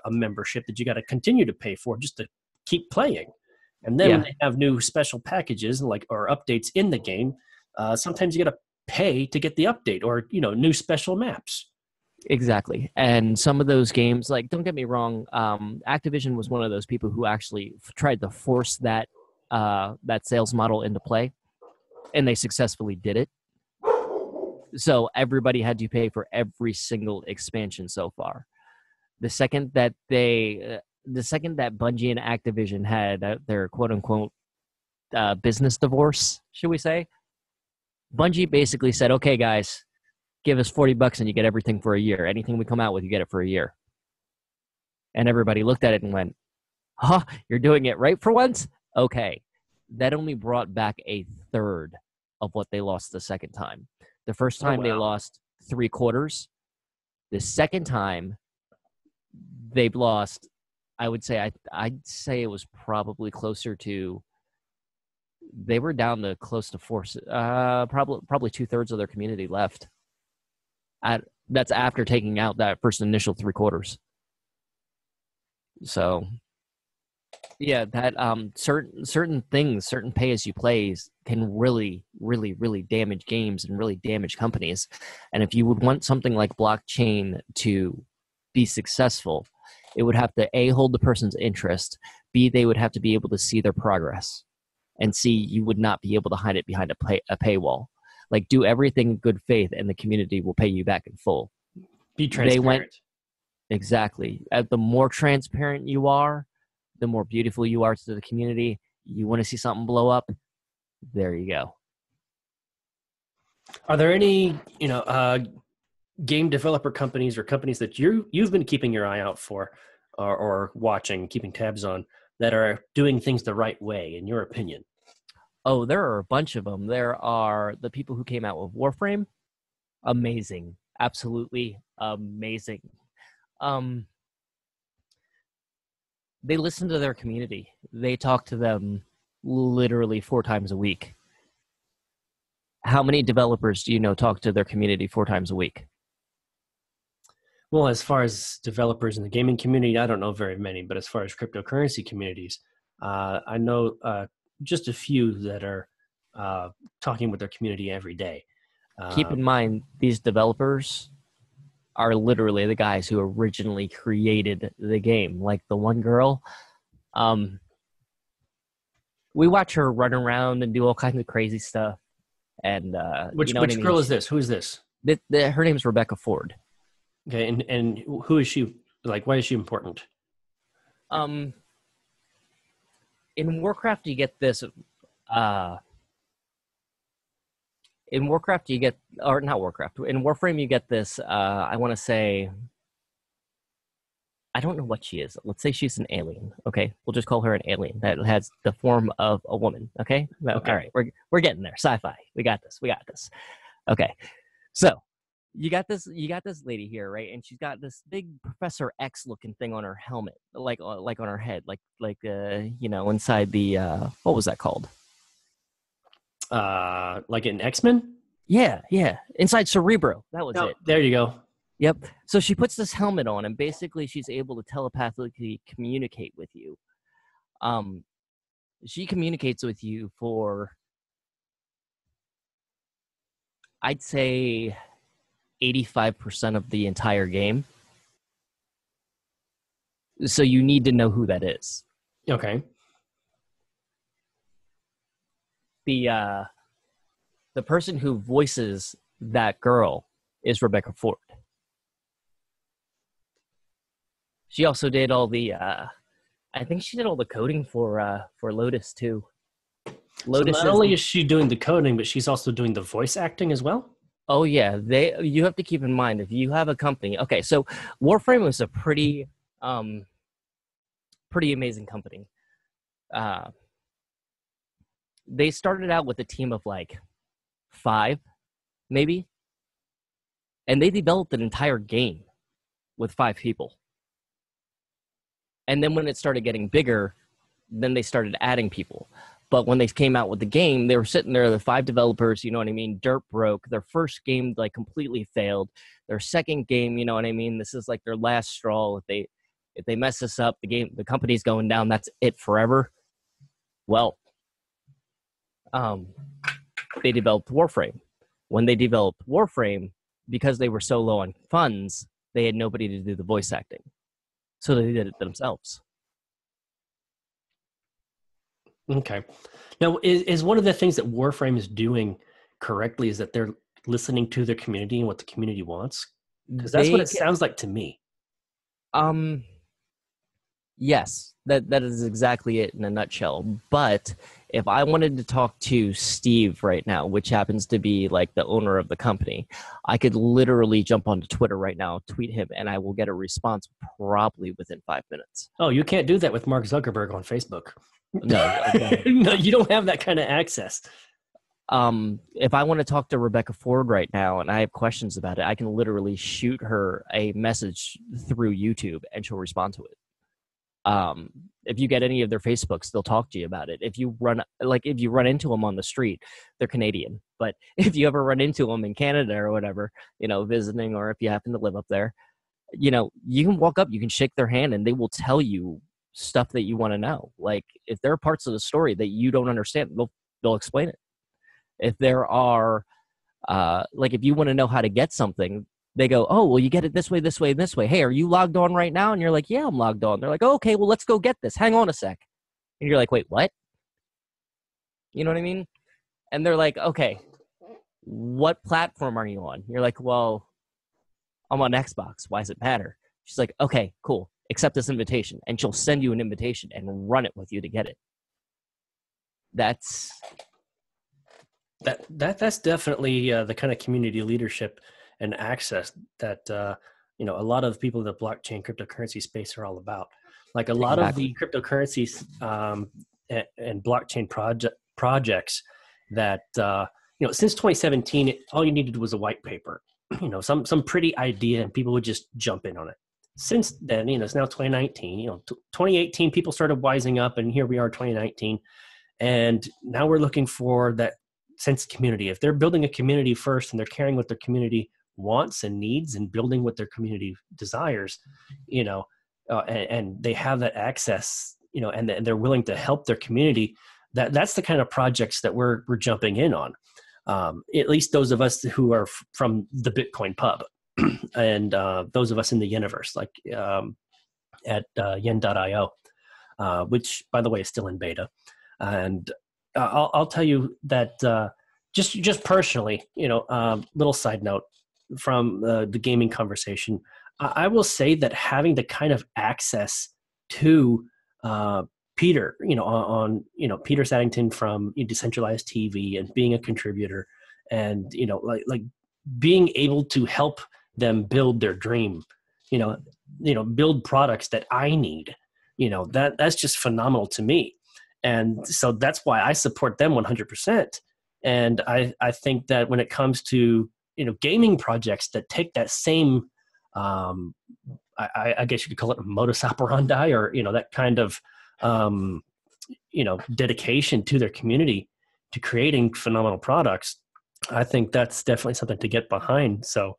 membership that you got to continue to pay for just to keep playing. And then when they have new special packages or updates in the game, sometimes you got to pay to get the update or new special maps. Exactly. And some of those games, like, don't get me wrong, Activision was one of those people who actually tried to force that sales model into play, and they successfully did it. So everybody had to pay for every single expansion so far. The second that Bungie and Activision had their quote-unquote business divorce, should we say, Bungie basically said, okay, guys, give us $40 and you get everything for a year. Anything we come out with, you get it for a year. And everybody looked at it and went, huh, you're doing it right for once? Okay. That only brought back a third of what they lost the second time. The first time they lost 3/4. The second time they've lost, I would say, I'd say it was probably closer to, they were down to close to probably 2/3 of their community left. That's after taking out that first initial 3/4. So, yeah, that certain things, certain pay as you plays can really, really, really damage games and really damage companies. And if you would want something like blockchain to be successful, it would have to A, hold the person's interest, B, they would have to be able to see their progress, and C, you would not be able to hide it behind a paywall. Like, do everything in good faith and the community will pay you back in full. Be transparent. Exactly. The more transparent you are, the more beautiful you are to the community. You want to see something blow up? There you go. Are there any, game developer companies or companies that you've been keeping your eye out for or watching, keeping tabs on, that are doing things the right way, in your opinion? Oh, there are a bunch of them. There are the people who came out with Warframe. Amazing. Absolutely amazing. They listen to their community. They talk to them literally 4 times a week. How many developers do you know talk to their community 4 times a week? Well, as far as developers in the gaming community, I don't know very many, but as far as cryptocurrency communities, I know just a few that are talking with their community every day. Keep in mind, these developers are literally the guys who originally created the game. Like the one girl, we watch her run around and do all kinds of crazy stuff. And which girl is this? Who is this? Her name's Rebecca Ford. Okay, and who is she? Like, why is she important? In Warcraft, you get this. In Warcraft, you get, or not Warcraft. In Warframe, you get this. I want to say, I don't know what she is. Let's say she's an alien. Okay, we'll just call her an alien that has the form of a woman. Okay. Okay. All right, we're getting there. Sci-fi. We got this. Okay. So you got this lady here, right? And she's got this big Professor X looking thing on her helmet, like on her head, inside the what was that called? Like in X-Men? Yeah, inside Cerebro. That was it. There you go. Yep. So she puts this helmet on, and basically she's able to telepathically communicate with you. She communicates with you for, I'd say, 85% of the entire game. So you need to know who that is. Okay. The person who voices that girl is Rebecca Ford. She also did all the I think she did all the coding for Lotus too. Lotus. So not only is she doing the coding, but she's also doing the voice acting as well? Oh yeah, you have to keep in mind, if you have a company. Okay, so Warframe was a pretty amazing company. They started out with a team of like 5, maybe, and they developed an entire game with 5 people. And then when it started getting bigger, then they started adding people. But when they came out with the game, they were sitting there, the 5 developers, you know what I mean? Dirt broke. Their first game like completely failed. Their second game, you know what I mean? This is like their last straw. If they mess this up, the company's going down. That's it forever. Well, they developed Warframe. When they developed Warframe, because they were so low on funds, they had nobody to do the voice acting. So they did it themselves. Okay. Now, is one of the things that Warframe is doing correctly is that they're listening to their community and what the community wants? Because that's what it sounds like to me. Yes, that is exactly it in a nutshell. But if I wanted to talk to Steve right now, which happens to be like the owner of the company, I could literally jump onto Twitter right now, tweet him, and I will get a response probably within 5 minutes. Oh, you can't do that with Mark Zuckerberg on Facebook. No, no, you don't have that kind of access. If I want to talk to Rebecca Ford right now and I have questions about it, I can literally shoot her a message through YouTube and she'll respond to it. If you get any of their Facebooks, they'll talk to you about it. If you run into them on the street, they're Canadian. But if you ever run into them in Canada or whatever, visiting, or if you happen to live up there, you can walk up, you can shake their hand, and they will tell you stuff that you want to know. Like if there are parts of the story that you don't understand, they'll explain it. If there are, if you want to know how to get something, they go, oh, well, you get it this way, this way, and this way. Hey, are you logged on right now? And you're like, yeah, I'm logged on. They're like, oh, okay, well, let's go get this. Hang on a sec. And you're like, wait, what? You know what I mean? And they're like, okay, what platform are you on? You're like, well, I'm on Xbox. Why does it matter? She's like, okay, cool. Accept this invitation. And she'll send you an invitation and run it with you to get it. That's definitely the kind of community leadership and access that a lot of people in the blockchain cryptocurrency space are all about. Like a lot of the cryptocurrencies and blockchain projects that since 2017, all you needed was a white paper, some pretty idea, and people would just jump in on it. Since then, it's now 2019. 2018 people started wising up, and here we are, 2019, and now we're looking for that sense of community. If they're building a community first and they're caring what their community wants and needs and building what their community desires, and they have that access, and they're willing to help their community, that's the kind of projects that we're jumping in on. At least those of us who are from the Bitcoin pub and those of us in the Yeniverse, like at yen.io, which by the way is still in beta. And I'll tell you that just personally, little side note from the gaming conversation, I will say that having the kind of access to Peter, on Peter Saddington from Decentralized TV and being a contributor, and like being able to help them build their dream, build products that I need, that's just phenomenal to me. And so that's why I support them 100%. And I think that when it comes to gaming projects that take that same, I guess you could call it a modus operandi, or that kind of dedication to their community to creating phenomenal products. I think that's definitely something to get behind. So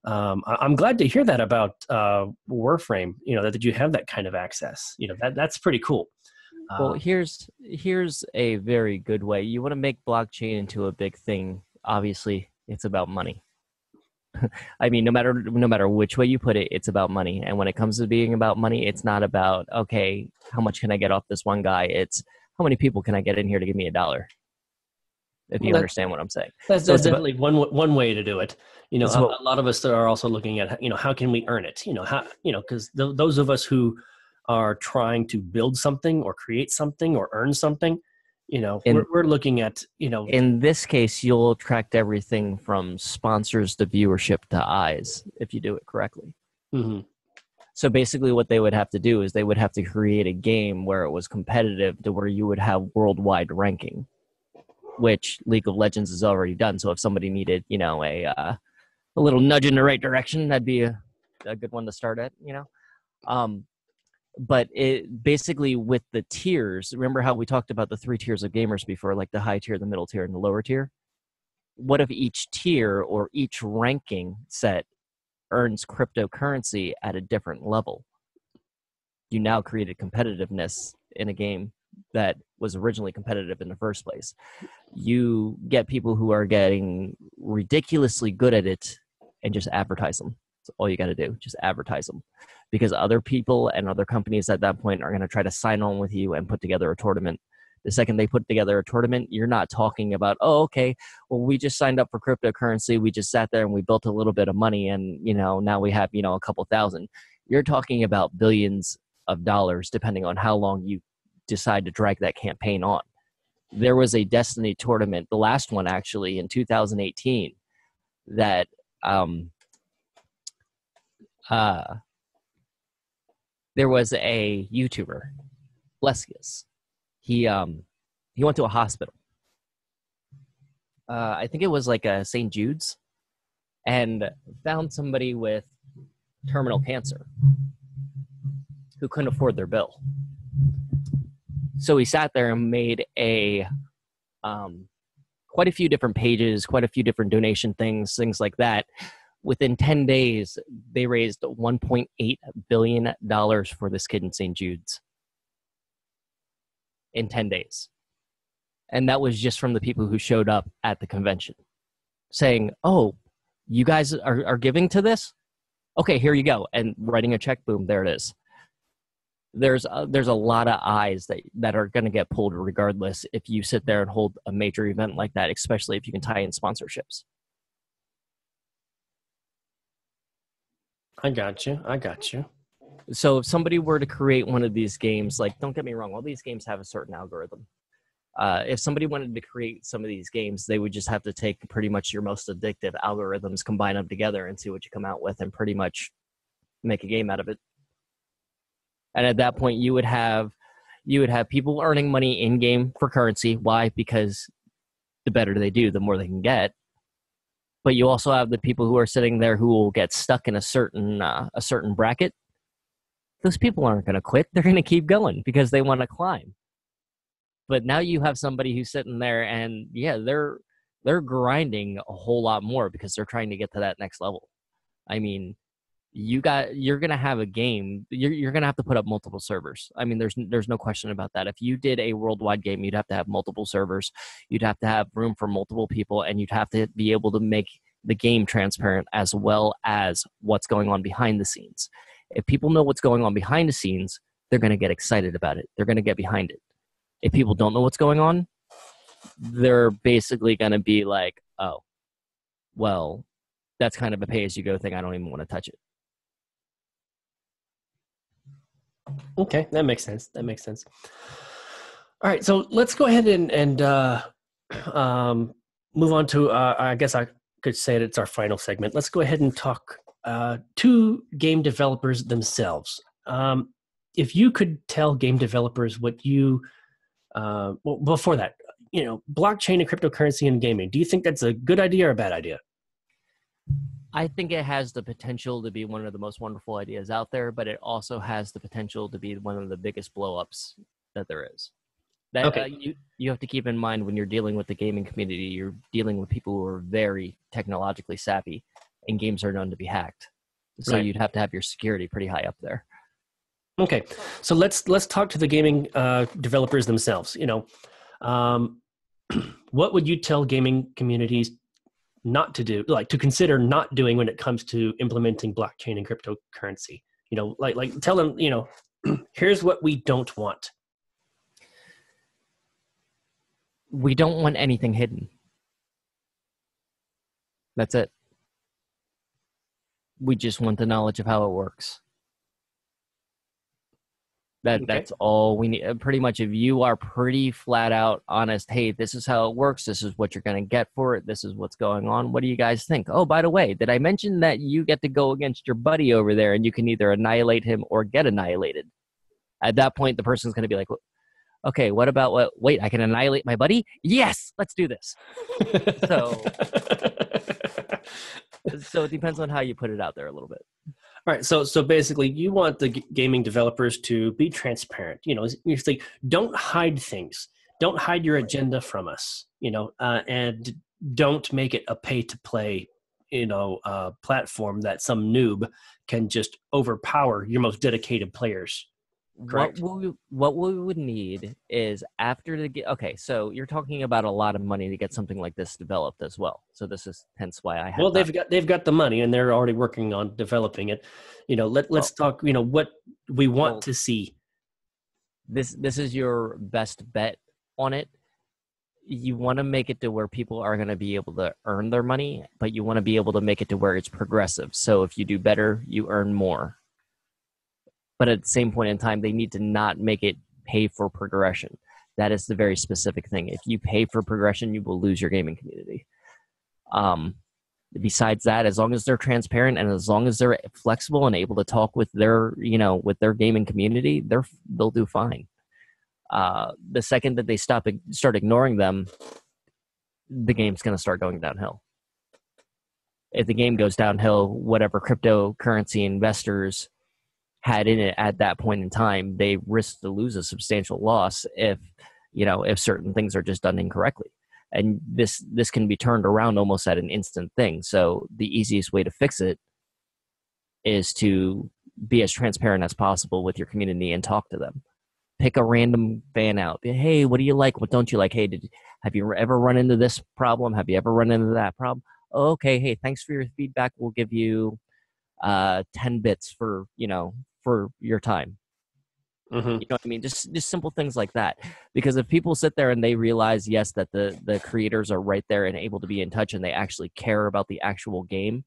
I'm glad to hear that about Warframe, that you have that kind of access. That's pretty cool. Well, here's a very good way. You want to make blockchain into a big thing. Obviously, it's about money. I mean, no matter which way you put it, it's about money. And when it comes to being about money, it's not about, okay, how much can I get off this one guy? It's how many people can I get in here to give me $1? If you understand what I'm saying. That's definitely one way to do it. A lot of us are also looking at, how can we earn it? Because those of us who are trying to build something or create something or earn something, we're looking at, In this case, you'll attract everything from sponsors to viewership to eyes if you do it correctly. Mm-hmm. So basically what they would have to do is they would have to create a game where it was competitive to where you would have worldwide ranking, which League of Legends has already done. So if somebody needed, a little nudge in the right direction, that'd be a good one to start at, But it basically with the tiers, remember how we talked about the 3 tiers of gamers before, like the high tier, the middle tier, and the lower tier? What if each tier or each ranking set earns cryptocurrency at a different level? You now created competitiveness in a game that was originally competitive in the first place. You get people who are getting ridiculously good at it and just advertise them. That's all you got to do. Just advertise them. Because other people and other companies at that point are going to try to sign on with you and put together a tournament. The second they put together a tournament, you're not talking about, oh, okay, well, we just signed up for cryptocurrency. We just sat there and we built a little bit of money and, now we have, a couple thousand. You're talking about billions of dollars, depending on how long you decide to drag that campaign on. There was a Destiny tournament, the last one actually in 2018, that there was a YouTuber, Blesius. He went to a hospital. I think it was like a St. Jude's, and found somebody with terminal cancer who couldn't afford their bill. So he sat there and made quite a few different pages, quite a few different donation things like that. Within 10 days, they raised $1.8 billion for this kid in St. Jude's. In 10 days. And that was just from the people who showed up at the convention saying, oh, you guys are giving to this? Okay, here you go. And writing a check, boom, there it is. There's a lot of eyes that are going to get pulled regardless if you sit there and hold a major event like that, especially if you can tie in sponsorships. I got you. So if somebody were to create one of these games, like, don't get me wrong, all these games have a certain algorithm. If somebody wanted to create some of these games, they would just have to take pretty much your most addictive algorithms, combine them together and see what you come out with and pretty much make a game out of it. And at that point, you would have people earning money in-game for currency. Why? Because the better they do, the more they can get. But you also have the people who are sitting there who will get stuck in a certain bracket. Those people aren't going to quit. They're going to keep going because they want to climb. But now you have somebody who's sitting there and, yeah, they're grinding a whole lot more because they're trying to get to that next level. I mean, you're going to have a game. You're going to have to put up multiple servers. I mean, there's no question about that. If you did a worldwide game, you'd have to have multiple servers. You'd have to have room for multiple people, and you'd have to be able to make the game transparent as well as what's going on behind the scenes. If people know what's going on behind the scenes, they're going to get excited about it. They're going to get behind it. If people don't know what's going on, they're basically going to be like, oh, well, that's kind of a pay-as-you-go thing. I don't even want to touch it. Okay, that makes sense. All right, so let's go ahead and move on to, I guess I could say it's our final segment. Let's go ahead and talk to game developers themselves. If you could tell game developers what you, well, before that, blockchain and cryptocurrency in gaming, do you think that's a good idea or a bad idea? I think it has the potential to be one of the most wonderful ideas out there, but it also has the potential to be one of the biggest blow-ups that there is. That Okay. you have to keep in mind when you're dealing with the gaming community, you're dealing with people who are very technologically savvy, and games are known to be hacked. So Right. you'd have to have your security pretty high up there. Okay. So let's talk to the gaming developers themselves. Um, what would you tell gaming communities not to do, like to consider not doing when it comes to implementing blockchain and cryptocurrency? Like tell them, here's what we don't want. We don't want anything hidden. That's it. We just want the knowledge of how it works. Okay. That's all we need. Pretty much, if you are pretty flat out honest, hey, this is how it works. This is what you're going to get for it. This is what's going on. What do you guys think? Oh, by the way, did I mention that you get to go against your buddy over there and you can either annihilate him or get annihilated? At that point, the person's going to be like, okay, what about what? Wait, I can annihilate my buddy? Yes, let's do this. So, so it depends on how you put it out there a little bit. All right, so basically, you want the gaming developers to be transparent. You say, don't hide things. Don't hide your agenda from us. And don't make it a pay-to-play, platform that some noob can just overpower your most dedicated players. Correct. What we would need is after okay, so you're talking about a lot of money to get something like this developed as well. So this is hence why I have. Well, they've got the money and they're already working on developing it. Let's talk. What we want to see. This is your best bet on it. You want to make it to where people are going to be able to earn their money, but you want to be able to make it to where it's progressive. So if you do better, you earn more. But at the same point in time, they need to not make it pay for progression. That is the very specific thing. If you pay for progression, you will lose your gaming community. Besides that, as long as they're transparent and as long as they're flexible and able to talk with their, with their gaming community, they'll do fine. The second that they start ignoring them, the game's going to start going downhill. If the game goes downhill, whatever cryptocurrency investors had in it at that point in time, they risk to lose a substantial loss if certain things are just done incorrectly. And this can be turned around almost at an instant thing. So the easiest way to fix it is to be as transparent as possible with your community and talk to them. Pick a random fan out. Hey, what do you like? What don't you like? Hey, have you ever run into this problem? Have you ever run into that problem? Oh, okay. Hey, thanks for your feedback. We'll give you 10 bits for your time. Mm-hmm. You know what I mean? Just simple things like that. Because if people sit there and they realize, yes, that the creators are right there and able to be in touch and they actually care about the actual game,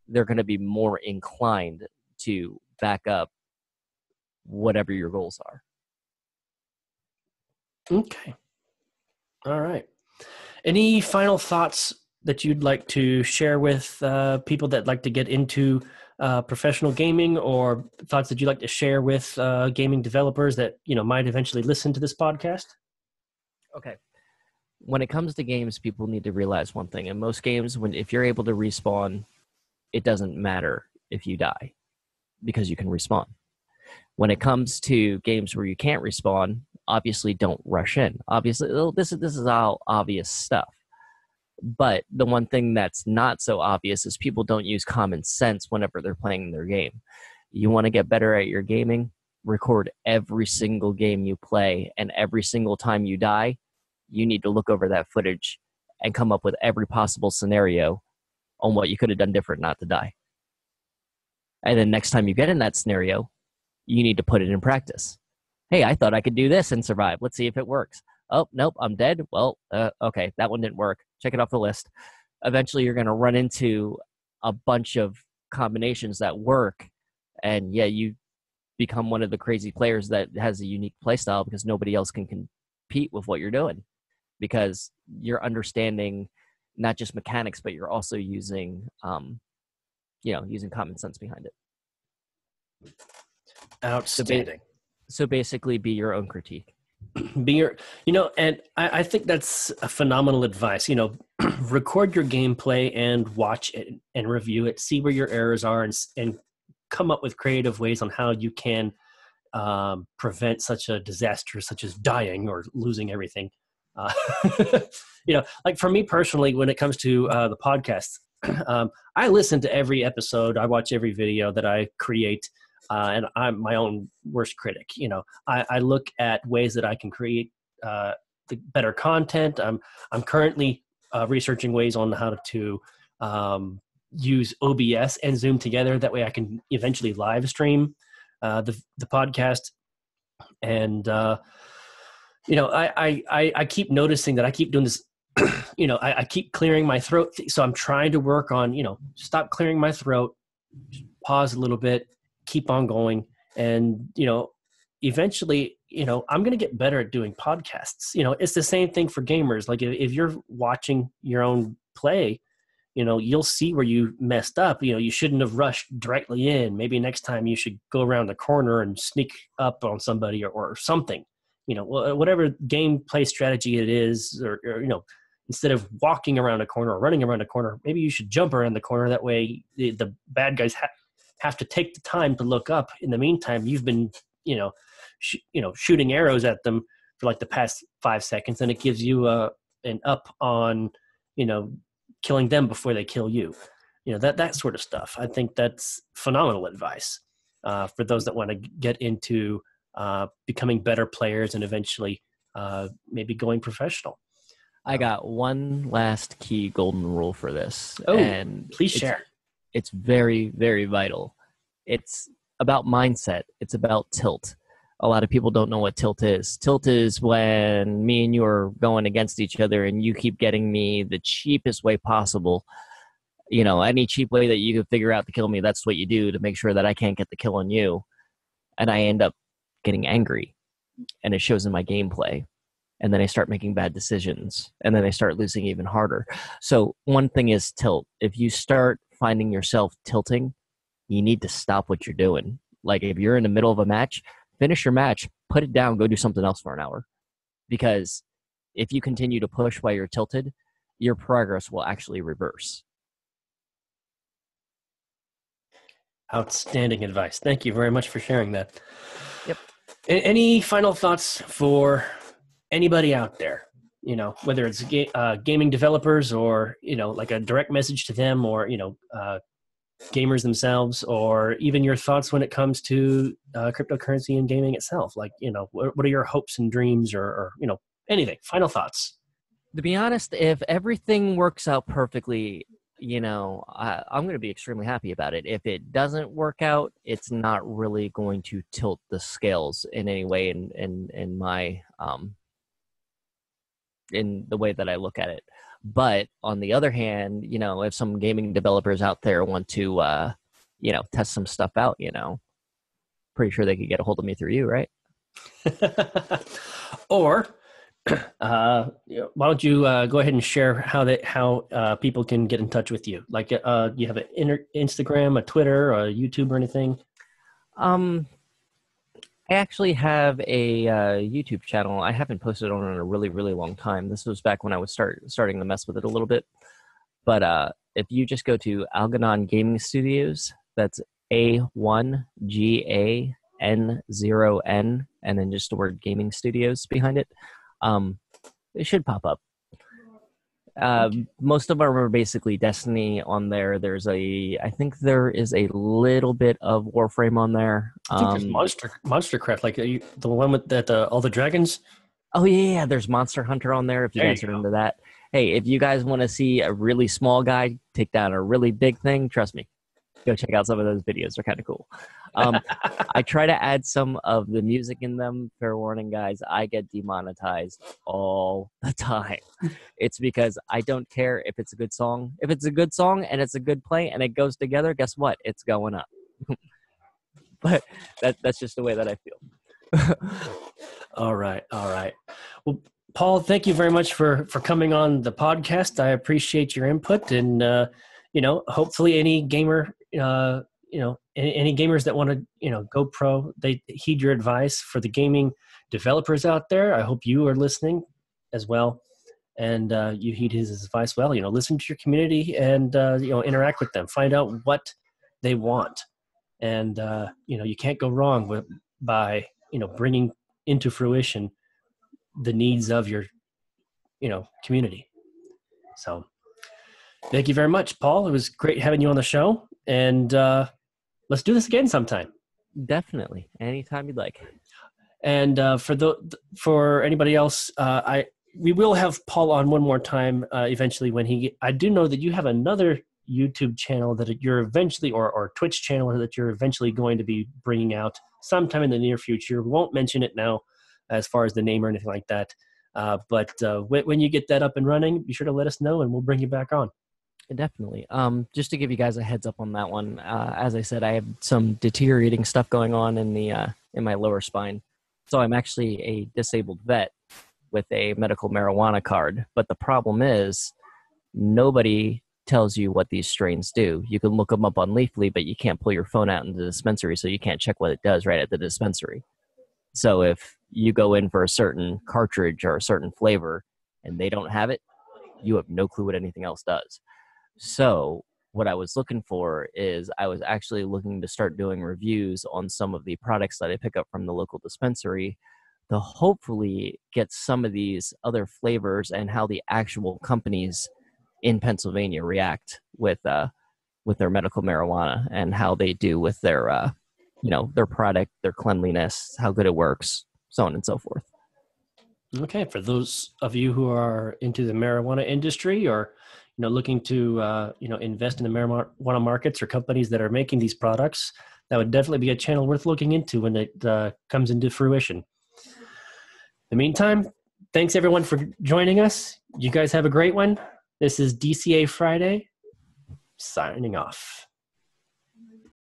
they're going to be more inclined to back up whatever your goals are. Okay. All right. Any final thoughts that you'd like to share with people that like to get into professional gaming, or thoughts that you'd like to share with gaming developers that might eventually listen to this podcast? Okay. When it comes to games, people need to realize one thing. In most games, if you're able to respawn, it doesn't matter if you die because you can respawn. When it comes to games where you can't respawn, obviously don't rush in. Obviously, this is all obvious stuff. But the one thing that's not so obvious is people don't use common sense whenever they're playing their game. You want to get better at your gaming? Record every single game you play, and every single time you die, you need to look over that footage and come up with every possible scenario on what you could have done different not to die. And then next time you get in that scenario, you need to put it in practice. Hey, I thought I could do this and survive. Let's see if it works. Oh, nope, I'm dead. Well, okay, that one didn't work. Check it off the list. Eventually, you're going to run into a bunch of combinations that work, and yeah, you become one of the crazy players that has a unique playstyle because nobody else can compete with what you're doing because you're understanding not just mechanics, but you're also using, using common sense behind it. Outstanding. So basically, be your own critique. Be your, and I think that's a phenomenal advice. Record your gameplay and watch it and review it, see where your errors are, and come up with creative ways on how you can prevent such a disaster, such as dying or losing everything. Uh, like for me personally, when it comes to the podcast, I listen to every episode. I watch every video that I create. And I'm my own worst critic. I look at ways that I can create the better content. I'm currently researching ways on how to use OBS and Zoom together. That way, I can eventually live stream the podcast. And I keep noticing that I keep doing this. I keep clearing my throat. So I'm trying to work on stop clearing my throat, pause a little bit, keep on going. And, eventually, I'm going to get better at doing podcasts. It's the same thing for gamers. Like if you're watching your own play, you'll see where you messed up. You shouldn't have rushed directly in. Maybe next time you should go around the corner and sneak up on somebody or something, whatever gameplay strategy it is, or instead of walking around a corner or running around a corner, maybe you should jump around the corner. That way the bad guys have to take the time to look up. In the meantime, you've been, shooting arrows at them for like the past 5 seconds, and it gives you an up on, killing them before they kill you. That sort of stuff. I think that's phenomenal advice for those that want to get into becoming better players and eventually maybe going professional. I got one last key golden rule for this. Oh, and please share. It's very, very vital. It's about mindset. It's about tilt. A lot of people don't know what tilt is. Tilt is when me and you are going against each other and you keep getting me the cheapest way possible. Any cheap way that you can figure out to kill me, that's what you do to make sure that I can't get the kill on you. And I end up getting angry. And it shows in my gameplay. And then I start making bad decisions. And then I start losing even harder. So one thing is tilt. If you start finding yourself tilting, you need to stop what you're doing. Like if you're in the middle of a match, finish your match, put it down, go do something else for an hour. Because if you continue to push while you're tilted, your progress will actually reverse. Outstanding advice. Thank you very much for sharing that. Yep. Any final thoughts for anybody out there? Whether it's gaming developers or, like a direct message to them, or, gamers themselves, or even your thoughts when it comes to cryptocurrency and gaming itself. Like, what are your hopes and dreams, or anything? Final thoughts. To be honest, if everything works out perfectly, I'm going to be extremely happy about it. If it doesn't work out, it's not really going to tilt the scales in any way in my in the way that I look at it. But on the other hand, if some gaming developers out there want to, test some stuff out, pretty sure they could get a hold of me through you, right? Or why don't you go ahead and share how people can get in touch with you? Like, you have an Instagram, a Twitter, a YouTube, or anything? I actually have a YouTube channel. I haven't posted on it in a really, really long time. This was back when I was starting to mess with it a little bit. But if you just go to Algernon Gaming Studios, that's A1GAN0N, and then just the word Gaming Studios behind it, it should pop up. Most of them are basically Destiny on there. I think there is a little bit of Warframe on there. I think there's Monstercraft, like the one with that all the dragons. Oh yeah, there's Monster Hunter on there. If you guys are into that, hey, if you guys want to see a really small guy take down a really big thing, trust me, go check out some of those videos. They're kind of cool. I try to add some of the music in them. Fair warning, guys, I get demonetized all the time. It's because I don't care if it's a good song. If it's a good song and it's a good play and it goes together, guess what? It's going up. But that's just the way that I feel. All right. Well, Paul, thank you very much for coming on the podcast. I appreciate your input, and hopefully any gamer any gamers that want to, go pro, they heed your advice. For the gaming developers out there, I hope you are listening as well. And you heed his advice well. Listen to your community and, interact with them. Find out what they want. And, you can't go wrong by bringing into fruition the needs of your, community. So thank you very much, Paul. It was great having you on the show. And let's do this again sometime. Definitely. Anytime you'd like. And for anybody else, we will have Paul on one more time eventually I do know that you have another YouTube channel that you're eventually, or Twitch channel that you're eventually going to be bringing out sometime in the near future. We won't mention it now as far as the name or anything like that. But when you get that up and running, be sure to let us know and we'll bring you back on. Definitely. Just to give you guys a heads up on that one, as I said, I have some deteriorating stuff going on in my lower spine. So I'm actually a disabled vet with a medical marijuana card. But the problem is nobody tells you what these strains do. You can look them up on Leafly, but you can't pull your phone out in the dispensary, so you can't check what it does right at the dispensary. So if you go in for a certain cartridge or a certain flavor and they don't have it, you have no clue what anything else does. So what I was looking for is I was actually looking to start doing reviews on some of the products that I pick up from the local dispensary to hopefully get some of these other flavors and how the actual companies in Pennsylvania react with their medical marijuana and how they do with their their product, their cleanliness, how good it works, so on and so forth. Okay, for those of you who are into the marijuana industry or looking to invest in the marijuana markets or companies that are making these products, that would definitely be a channel worth looking into when it comes into fruition. In the meantime, thanks everyone for joining us. You guys have a great one. This is DCA Friday, signing off.